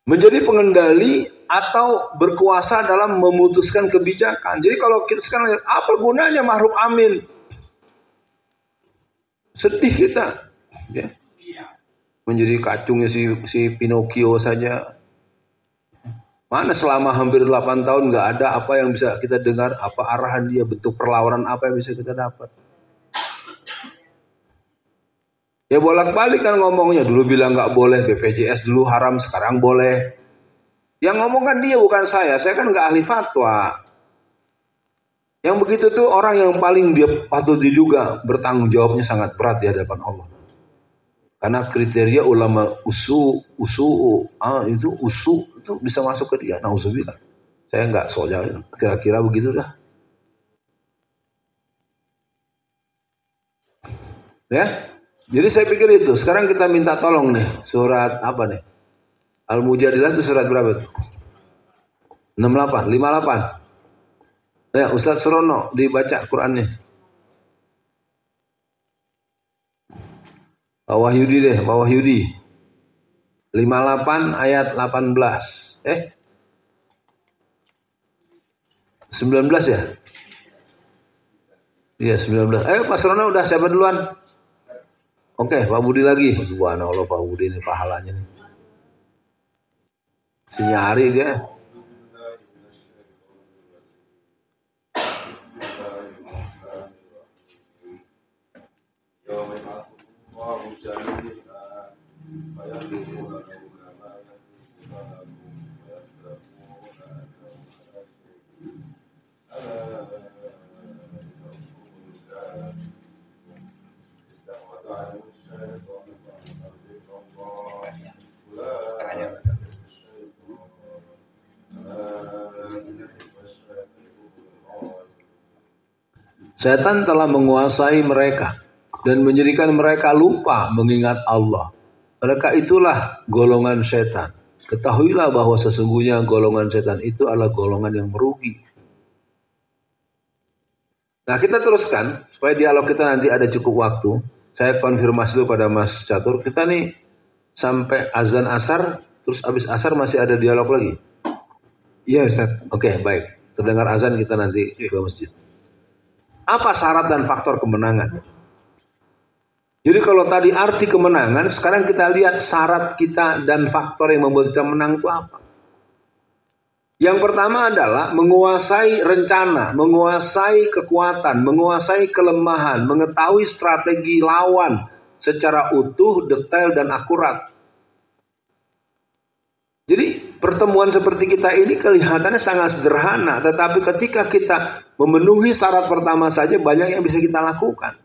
Menjadi pengendali atau berkuasa dalam memutuskan kebijakan. Jadi kalau kita sekarang lihat, apa gunanya Ma'ruf Amin? Sedih kita. Ya. Menjadi kacungnya si Pinocchio saja. Mana selama hampir 8 tahun nggak ada apa yang bisa kita dengar, apa arahan dia, bentuk perlawanan apa yang bisa kita dapat. Ya bolak-balik kan ngomongnya, dulu bilang nggak boleh, BPJS dulu haram, sekarang boleh. Yang ngomong kan dia bukan saya kan nggak ahli fatwa. Yang begitu tuh orang yang paling dia patut diduga bertanggung jawabnya sangat berat di hadapan Allah. Karena kriteria ulama usu itu bisa masuk ke dia. Nauzubillah. Saya nggak soalnya kira-kira begitu dah. Ya. Jadi saya pikir itu. Sekarang kita minta tolong nih. Surat apa nih? Al-Mujadilah itu surat berapa? 68, 58. Ya, Ustaz Surono dibaca Qur'annya. Pak Wahyudi deh, Pak Wahyudi. 58 ayat 18. 19 ya? Iya, 19. Ayo Pak Surono udah siapa duluan? Oke, Pak Budi lagi. Subhanallah Pak Budi ini pahalanya nih. Sinyari dia. Setan telah menguasai mereka dan menjadikan mereka lupa mengingat Allah. Mereka itulah golongan setan. Ketahuilah bahwa sesungguhnya golongan setan itu adalah golongan yang merugi. Nah, kita teruskan supaya dialog kita nanti ada cukup waktu. Saya konfirmasi dulu pada Mas Catur. Kita nih sampai azan asar, terus habis asar masih ada dialog lagi. Iya Ustaz. Oke, baik. Terdengar azan kita nanti ke masjid. Apa syarat dan faktor kemenangan? Jadi kalau tadi arti kemenangan, sekarang kita lihat syarat kita dan faktor yang membuat kita menang itu apa. Yang pertama adalah menguasai rencana, menguasai kekuatan, menguasai kelemahan, mengetahui strategi lawan secara utuh, detail, dan akurat. Jadi pertemuan seperti kita ini kelihatannya sangat sederhana, tetapi ketika kita memenuhi syarat pertama saja banyak yang bisa kita lakukan.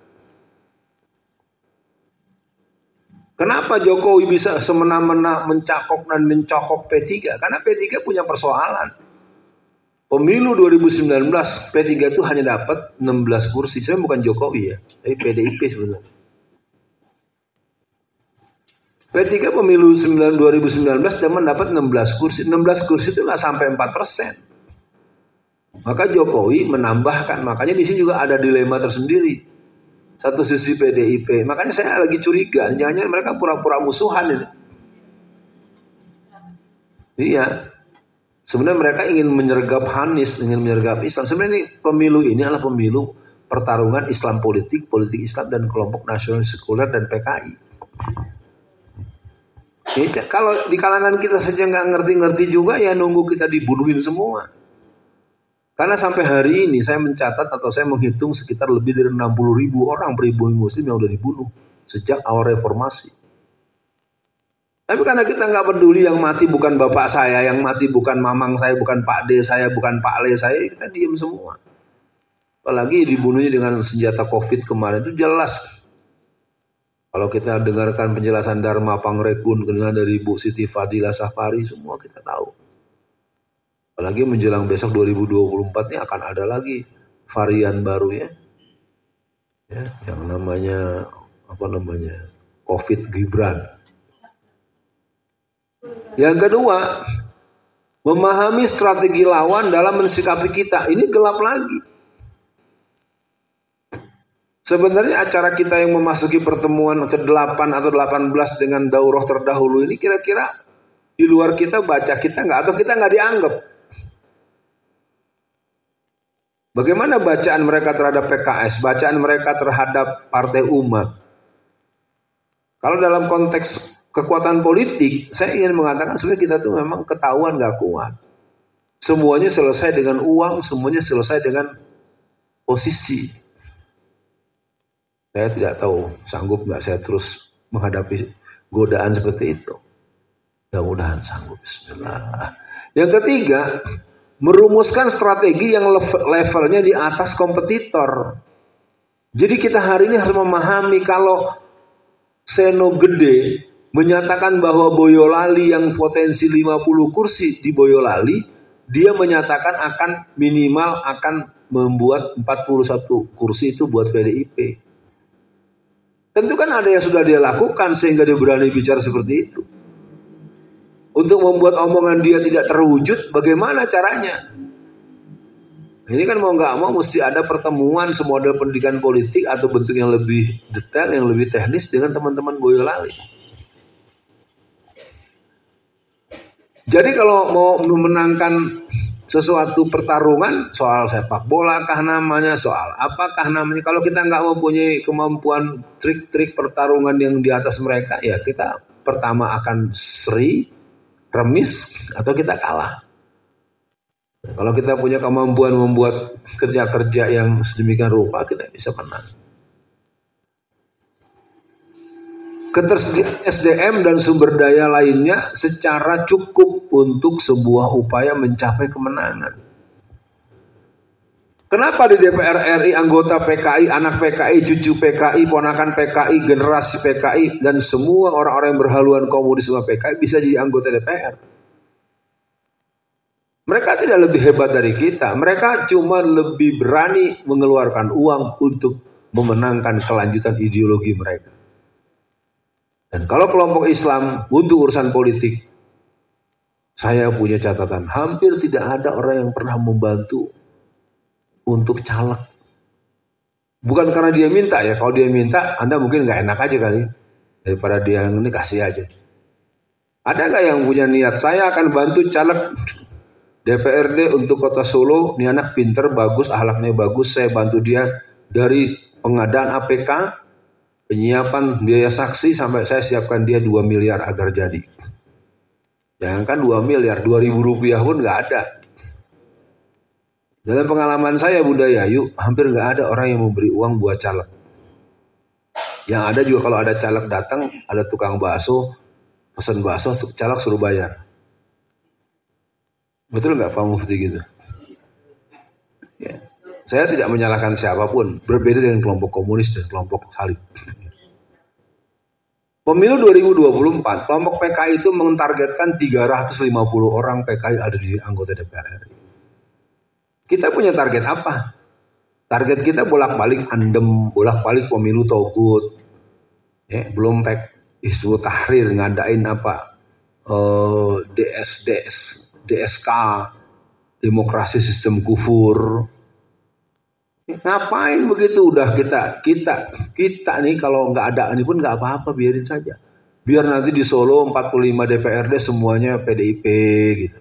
Kenapa Jokowi bisa semena-mena mencakok dan mencokok P3? Karena P3 punya persoalan. Pemilu 2019 P3 itu hanya dapat 16 kursi. Saya bukan Jokowi ya, tapi PDIP sebenarnya. P3 pemilu 2019 cuma dapat 16 kursi. 16 kursi itu nggak sampai 4%. Maka Jokowi menambahkan. Makanya di sini juga ada dilema tersendiri. Satu sisi PDIP, makanya saya lagi curiga, jangan-jangan mereka pura-pura musuhan ini. Iya, sebenarnya mereka ingin menyergap Anies, ingin menyergap Islam. Sebenarnya ini pemilu ini adalah pemilu pertarungan Islam politik, politik Islam dan kelompok nasionalis sekuler dan PKI. Jadi, kalau di kalangan kita saja nggak ngerti-ngerti juga, ya nunggu kita dibunuhin semua. Karena sampai hari ini saya mencatat atau saya menghitung sekitar lebih dari 60.000 orang pribumi muslim yang sudah dibunuh sejak awal reformasi. Tapi karena kita nggak peduli yang mati bukan bapak saya, yang mati bukan mamang saya, bukan Pak D saya, bukan Pak Le saya, kita diam semua. Apalagi dibunuhnya dengan senjata COVID kemarin itu jelas. Kalau kita dengarkan penjelasan Dharma Pangrekun dari Bu Siti Fadilah Safari, semua kita tahu. Apalagi menjelang besok 2024 ini akan ada lagi varian baru ya, yang namanya COVID Gibran. Yang kedua, memahami strategi lawan dalam mensikapi kita. Ini gelap lagi. Sebenarnya acara kita yang memasuki pertemuan ke-8 atau 18 dengan daurah terdahulu ini kira-kira di luar kita baca kita nggak, atau kita nggak dianggap. Bagaimana bacaan mereka terhadap PKS, bacaan mereka terhadap Partai Umat? Kalau dalam konteks kekuatan politik, saya ingin mengatakan sebenarnya kita tuh memang ketahuan gak kuat. Semuanya selesai dengan uang, semuanya selesai dengan posisi. Saya tidak tahu sanggup gak saya terus menghadapi godaan seperti itu. Mudah-mudahan sanggup. Bismillah. Yang ketiga, merumuskan strategi yang levelnya di atas kompetitor. Jadi kita hari ini harus memahami kalau Seno Gede menyatakan bahwa Boyolali yang potensi 50 kursi di Boyolali, dia menyatakan akan minimal akan membuat 41 kursi itu buat PDIP. Tentu kan ada yang sudah dia lakukan sehingga dia berani bicara seperti itu. Untuk membuat omongan dia tidak terwujud, bagaimana caranya? Ini kan mau nggak mau mesti ada pertemuan semodel pendidikan politik atau bentuk yang lebih detail, yang lebih teknis dengan teman-teman Boyolali. Jadi kalau mau memenangkan sesuatu pertarungan, soal sepak bola kah namanya, soal apakah namanya, kalau kita nggak mempunyai kemampuan trik-trik pertarungan yang di atas mereka, ya kita pertama akan seri, remis, atau kita kalah. Kalau kita punya kemampuan membuat kerja-kerja yang sedemikian rupa, kita bisa menang. Ketersediaan SDM dan sumber daya lainnya secara cukup untuk sebuah upaya mencapai kemenangan. Kenapa di DPR RI anggota PKI, anak PKI, cucu PKI, ponakan PKI, generasi PKI, dan semua orang-orang yang berhaluan komunisme PKI bisa jadi anggota DPR? Mereka tidak lebih hebat dari kita. Mereka cuma lebih berani mengeluarkan uang untuk memenangkan kelanjutan ideologi mereka. Dan kalau kelompok Islam untuk urusan politik, saya punya catatan, hampir tidak ada orang yang pernah membantu untuk caleg. Bukan karena dia minta ya, kalau dia minta Anda mungkin nggak enak aja kali, daripada dia yang ini kasih aja. Ada nggak yang punya niat, saya akan bantu caleg DPRD untuk kota Solo, ini anak pinter, bagus, akhlaknya bagus, saya bantu dia dari pengadaan APK, penyiapan biaya saksi, sampai saya siapkan dia 2 miliar agar jadi. Jangankan 2 miliar, 2.000 rupiah pun nggak ada. Dalam pengalaman saya Bunda Yayu, hampir nggak ada orang yang memberi uang buat caleg. Yang ada juga kalau ada caleg datang, ada tukang bakso, pesan bakso, caleg suruh bayar. Betul nggak Pak Mufti gitu? Ya. Saya tidak menyalahkan siapapun, berbeda dengan kelompok komunis dan kelompok salib. Pemilu 2024, kelompok PKI itu mentargetkan 350 orang PKI ada di anggota DPR RI. Kita punya target apa? Target kita bolak-balik andem, bolak-balik pemilu togut. Ya, belum Hizbut Tahrir ngadain apa? DSK, demokrasi sistem kufur. Ngapain begitu? Udah kita nih kalau nggak ada ini pun nggak apa-apa, biarin saja. Biar nanti di Solo 45 DPRD semuanya PDIP gitu.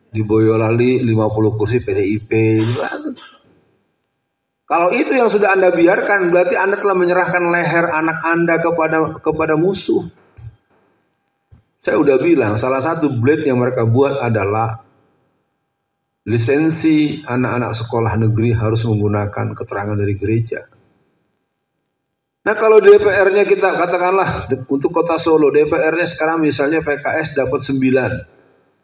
Di Boyolali 50 kursi PDIP. Kalau itu yang sudah Anda biarkan, berarti Anda telah menyerahkan leher anak Anda kepada musuh. Saya udah bilang, salah satu blade yang mereka buat adalah lisensi anak-anak sekolah negeri harus menggunakan keterangan dari gereja. Nah kalau DPR-nya kita katakanlah untuk kota Solo, DPR-nya sekarang misalnya PKS dapat 9.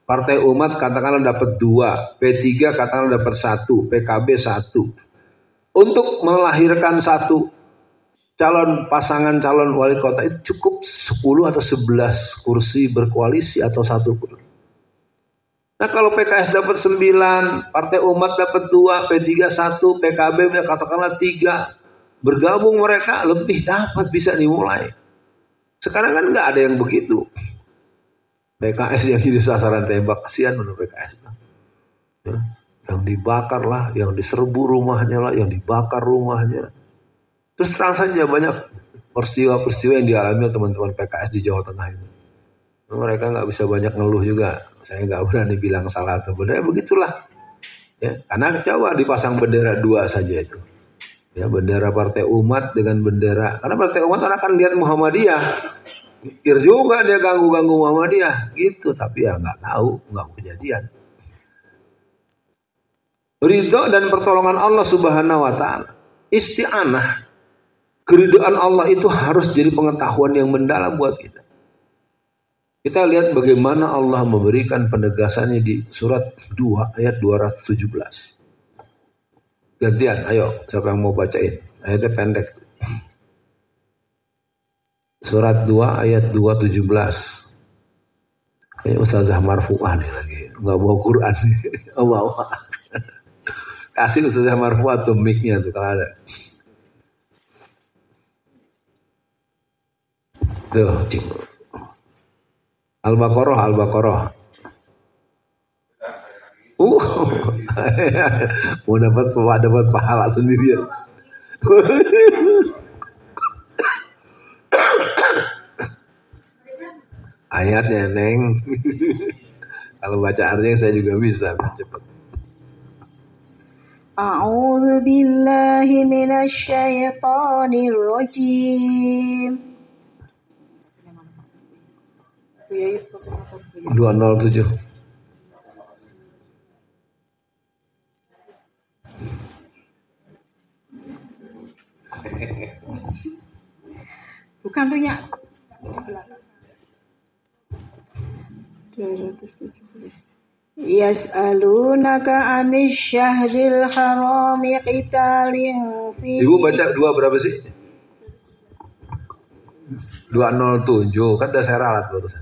Partai Umat katakanlah dapat 2, P3 katakanlah dapat 1, PKB 1. Untuk melahirkan satu pasangan calon wali kota itu cukup 10 atau 11 kursi berkoalisi atau 1 kursi. Nah kalau PKS dapat 9, Partai Umat dapat 2, P3 1, PKB katakanlah 3. Bergabung mereka lebih dapat, bisa dimulai. Sekarang kan nggak ada yang begitu. PKS yang jadi sasaran tembak, kasihan menurut PKS. Ya, yang dibakar lah, yang diserbu rumahnya lah, yang dibakar rumahnya. Terus terang saja banyak peristiwa-peristiwa yang dialami oleh teman-teman PKS di Jawa Tengah ini. Mereka nggak bisa banyak ngeluh juga. Saya nggak berani bilang salah atau benar. Begitulah. Ya, karena coba dipasang bendera 2 saja itu. Ya, bendera Partai Umat dengan bendera. Karena Partai Umat orang akan lihat Muhammadiyah. Pikir juga dia ganggu-ganggu Muhammadiyah gitu, tapi ya nggak tahu, nggak kejadian. Ridho dan pertolongan Allah Subhanahu wa taala. Isti'anah, keridhaan Allah itu harus jadi pengetahuan yang mendalam buat kita. Kita lihat bagaimana Allah memberikan penegasannya di surat 2 ayat 217. Gantian, ayo siapa yang mau bacain? Ayatnya pendek. Surat 2 ayat 217. Kayaknya Ustazah Marfu'ah nih lagi. Nggak bawa Quran. Oh, bawa. Kasih Ustazah Marfu'ah tuh mic-nya tuh kalau ada. Tuh, cik. Al-Baqarah. Mau dapat pahala sendirian. Ayatnya Neng. Kalau baca artinya saya juga bisa cepat. A'udzu billahi minasy syaithanir rajim. 207. Bukan punya. 217. Yas'alunaka 'anil syahril harami qitalin fi. Ibu baca 2 berapa sih? 207 kan udah saya ralat barusan.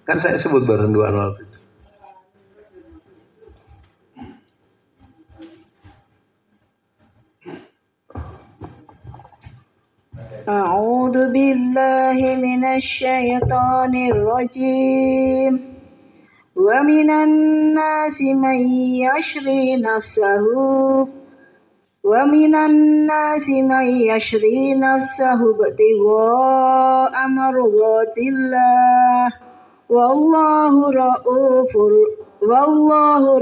Kan saya sebut barusan 207. A'udzu A'udzu billahi minasyaitonir rajim. Wa minan nasi man yashri nafsahu ibtigha'a mardatillah. Wallahu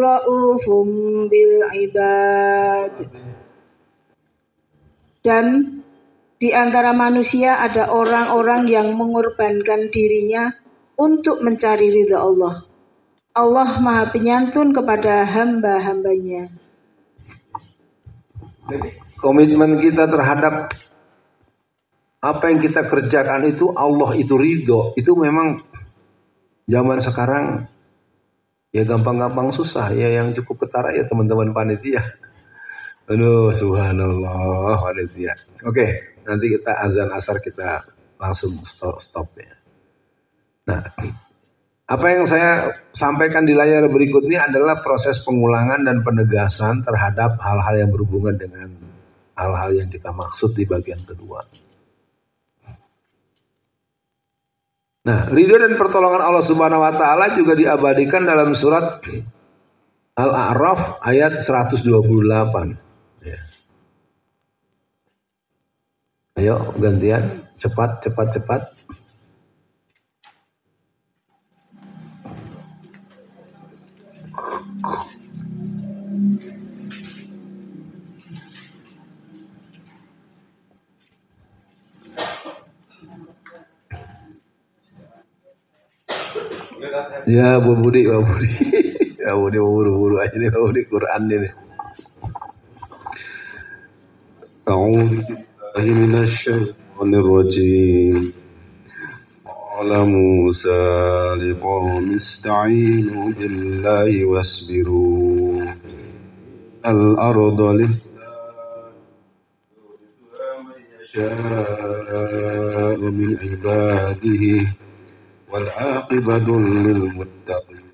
ra'ufum bil ibad. Dan di antara manusia ada orang-orang yang mengorbankan dirinya untuk mencari ridha Allah. Allah Maha Penyantun kepada hamba-hambanya. Komitmen kita terhadap apa yang kita kerjakan itu Allah itu ridho. Itu memang zaman sekarang ya gampang-gampang susah. Ya yang cukup ketara ya teman-teman panitia. Aduh, subhanallah panitia. Oke, nanti kita azan asar kita langsung stop ya. Nah, apa yang saya sampaikan di layar berikutnya adalah proses pengulangan dan penegasan terhadap hal-hal yang berhubungan dengan hal-hal yang kita maksud di bagian kedua. Nah, ridho dan pertolongan Allah Subhanahu wa taala juga diabadikan dalam surat Al-A'raf ayat 128. Ya. Ayo gantian, cepat. Ya, Bu Budi. Ya, Budi buru-buru aja nih, Bu Budi Quran ini. A'udzu billahi minasyaitonir rajim. Qala Musa liqaumihi ista'inu billahi wasbiru. Al-ardu lillahi min ibadihi wal 'aqibatu lil muttaqin.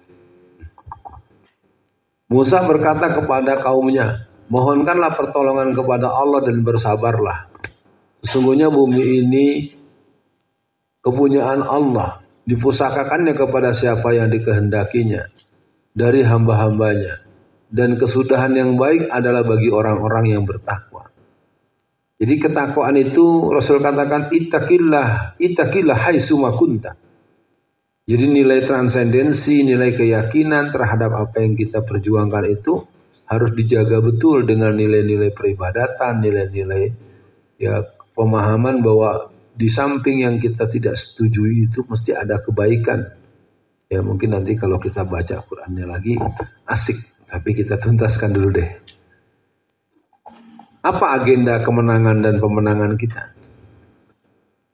Musa berkata kepada kaumnya, mohonkanlah pertolongan kepada Allah dan bersabarlah. Sesungguhnya bumi ini kepunyaan Allah, dipusakakannya kepada siapa yang dikehendakinya dari hamba-hambanya. Dan kesudahan yang baik adalah bagi orang-orang yang bertakwa. Jadi ketakwaan itu Rasul katakan ittaqillah haitsu ma kunta. Jadi nilai transendensi, nilai keyakinan terhadap apa yang kita perjuangkan itu harus dijaga betul dengan nilai-nilai peribadatan, nilai-nilai ya pemahaman bahwa di samping yang kita tidak setujui itu mesti ada kebaikan. Ya mungkin nanti kalau kita baca Qur'annya lagi asik, tapi kita tuntaskan dulu deh. Apa agenda kemenangan dan pemenangan kita?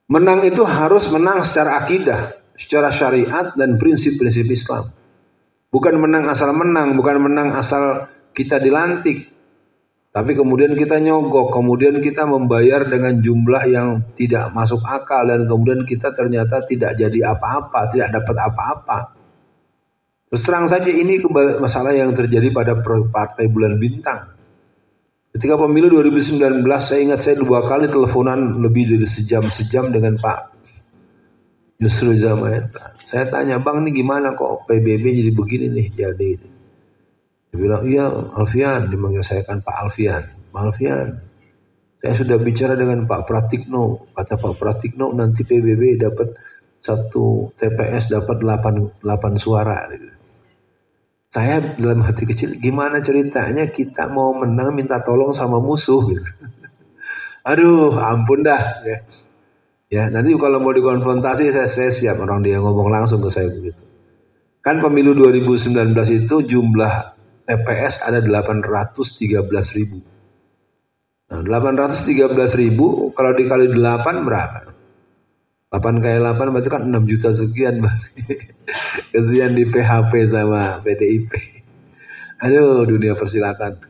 Menang itu harus menang secara akidah, secara syariat dan prinsip-prinsip Islam. Bukan menang asal menang, bukan menang asal kita dilantik. Tapi kemudian kita nyogok, kemudian kita membayar dengan jumlah yang tidak masuk akal dan kemudian kita ternyata tidak jadi apa-apa, tidak dapat apa-apa. Terus terang saja ini masalah yang terjadi pada partai Bulan Bintang. Ketika pemilu 2019 saya ingat saya 2 kali teleponan lebih dari sejam dengan Pak Yusril Zamaeta. Saya tanya, bang ini gimana kok PBB jadi begini nih jadi. Dia bilang, iya Alfian, dimanggil saya kan Pak Alfian. Pak Alfian, saya sudah bicara dengan Pak Pratikno. Kata Pak Pratikno nanti PBB dapat 1 TPS dapat 8 suara. Saya dalam hati kecil, gimana ceritanya kita mau menang minta tolong sama musuh. Aduh ampun dah ya. Ya, nanti kalau mau dikonfrontasi saya siap, orang dia ngomong langsung ke saya begitu. Kan pemilu 2019 itu jumlah TPS ada 813.000. Nah, 813.000 kalau dikali 8 berapa? 8 kali 8 berarti kan 6 juta sekian berarti. Kesian di PHP sama PDIP. Aduh, dunia persilatan.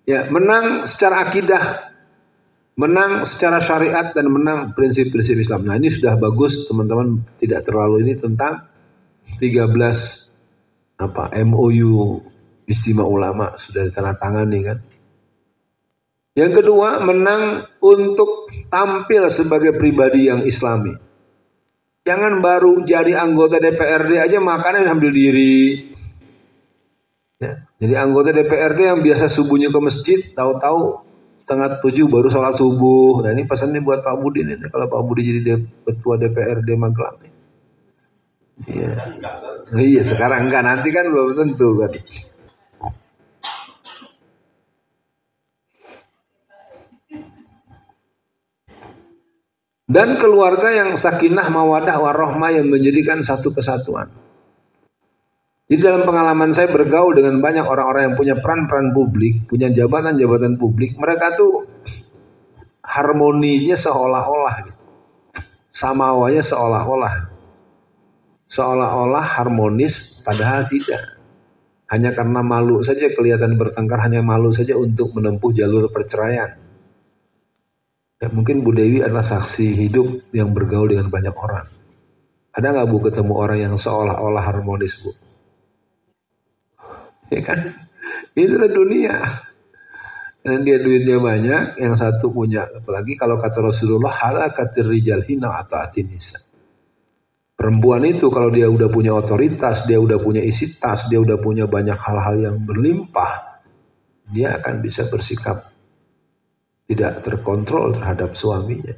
Ya, menang secara akidah, menang secara syariat dan menang prinsip-prinsip Islam. Nah ini sudah bagus teman-teman, tidak terlalu ini tentang 13 MOU Istimewa Ulama sudah ditandatangani kan. Yang kedua, menang untuk tampil sebagai pribadi yang islami. Jangan baru jadi anggota DPRD aja makannya sambil diri. Ya, jadi anggota DPRD yang biasa subuhnya ke masjid, tahu-tahu 6:30 baru sholat subuh. Nah ini pesannya buat Pak Budi nih, kalau Pak Budi jadi ketua DPRD Magelang. Iya. Iya, sekarang enggak, nanti kan belum tentu kan. Dan keluarga yang sakinah, mawadah, warahmah yang menjadikan satu kesatuan. Jadi dalam pengalaman saya bergaul dengan banyak orang-orang yang punya peran-peran publik, punya jabatan-jabatan publik, mereka tuh harmoninya seolah-olah, samawanya seolah-olah harmonis, padahal tidak. Hanya karena malu saja kelihatan bertengkar, hanya malu saja untuk menempuh jalur perceraian. Ya, mungkin Bu Dewi adalah saksi hidup yang bergaul dengan banyak orang. Ada nggak Bu ketemu orang yang seolah-olah harmonis, Bu? Ya kan? Itulah dunia. Dan dia duitnya banyak, yang satu punya. Apalagi kalau kata Rasulullah, halakatir rijal hina ata'atin nisa. Perempuan itu kalau dia udah punya otoritas, dia udah punya isi tas, dia udah punya banyak hal-hal yang berlimpah, dia akan bisa bersikap tidak terkontrol terhadap suaminya.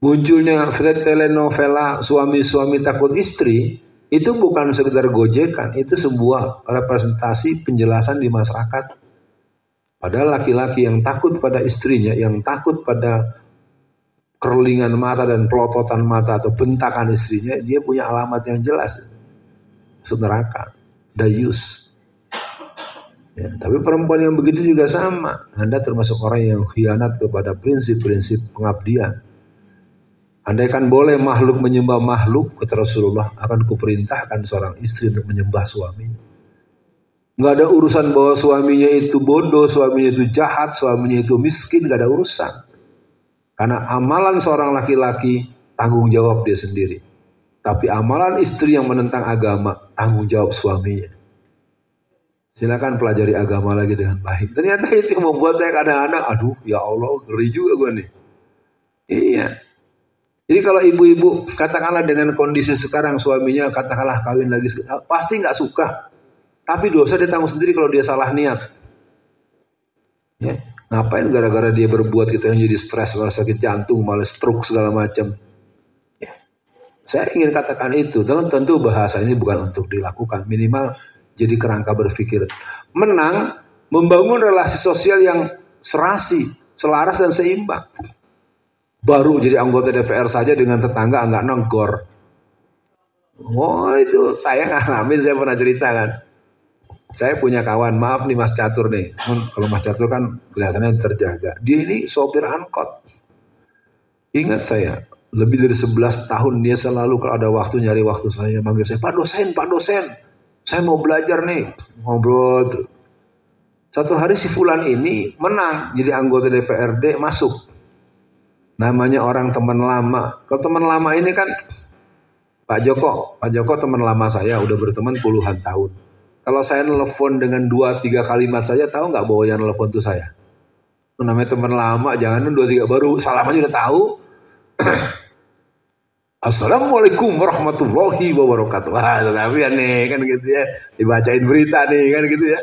Munculnya telenovela suami-suami takut istri, itu bukan sekedar gojekan, itu sebuah representasi penjelasan di masyarakat. Padahal laki-laki yang takut pada istrinya, yang takut pada kerlingan mata dan pelototan mata atau bentakan istrinya, dia punya alamat yang jelas. Neraka, dayus. Ya, tapi perempuan yang begitu juga sama. Anda termasuk orang yang khianat kepada prinsip-prinsip pengabdian. Andaikan boleh makhluk menyembah makhluk, kata Rasulullah, akan kuperintahkan seorang istri untuk menyembah suaminya. Nggak ada urusan bahwa suaminya itu bodoh, suaminya itu jahat, suaminya itu miskin, nggak ada urusan. Karena amalan seorang laki-laki tanggung jawab dia sendiri. Tapi amalan istri yang menentang agama tanggung jawab suaminya. Silakan pelajari agama lagi dengan baik. Ternyata itu yang membuat saya kadang-kadang, aduh ya Allah, ngeri juga gue nih. Iya. Jadi kalau ibu-ibu katakanlah dengan kondisi sekarang suaminya katakanlah kawin lagi, pasti nggak suka. Tapi dosa dia tanggung sendiri kalau dia salah niat. Ya. Ngapain gara-gara dia berbuat kita yang jadi stres, malah sakit jantung, malah stroke segala macam. Ya. Saya ingin katakan itu. Tentu bahasa ini bukan untuk dilakukan. Minimal jadi kerangka berpikir. Menang, membangun relasi sosial yang serasi, selaras dan seimbang. Baru jadi anggota DPR saja dengan tetangga nggak negor. Oh itu saya ngalamin, saya pernah cerita kan. Saya punya kawan, maaf nih Mas Catur nih. Kalau Mas Catur kan kelihatannya terjaga. Dia ini sopir angkot. Ingat saya, lebih dari 11 tahun dia selalu kalau ada waktu nyari waktu saya manggil saya, Pak dosen. Saya mau belajar nih, ngobrol terus. Satu hari si Fulan ini menang jadi anggota DPRD, masuk. Namanya orang teman lama. Kalau teman lama ini kan Pak Joko teman lama saya, udah berteman puluhan tahun. Kalau saya nelfon dengan 2-3 kalimat saja, tahu nggak bahwa yang nelfon itu saya? Itu namanya teman lama, jangan 2-3 baru salamannya udah tahu. Assalamualaikum warahmatullahi wabarakatuh. Wah, tapi aneh kan gitu ya. Dibacain berita nih kan gitu ya.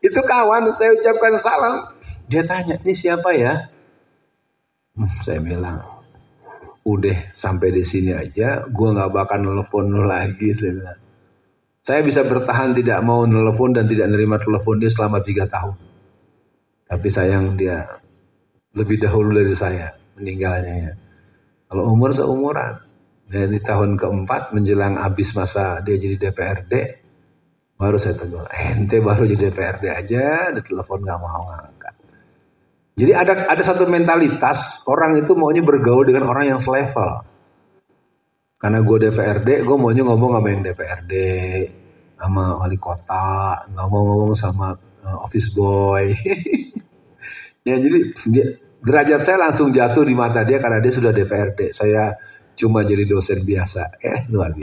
Itu kawan, saya ucapkan salam. Dia tanya, ini siapa ya? Saya bilang, udah sampai di sini aja, gue nggak bakal nelfon lu lagi. Saya bilang, saya bisa bertahan tidak mau nelfon dan tidak nerima telepon dia selama 3 tahun. Tapi sayang dia lebih dahulu dari saya meninggalnya ya. Kalau umur seumuran, dari tahun keempat menjelang habis masa dia jadi DPRD, baru saya tegur, ente baru jadi DPRD aja, ditelepon nggak mau ngangkat. Jadi ada satu mentalitas orang itu maunya bergaul dengan orang yang selevel. Karena gue DPRD, gue maunya ngomong sama yang DPRD, sama wali kota, nggak mau ngomong sama office boy. Ya jadi derajat saya langsung jatuh di mata dia karena dia sudah DPRD. Saya cuma jadi dosen biasa. Luar biasa.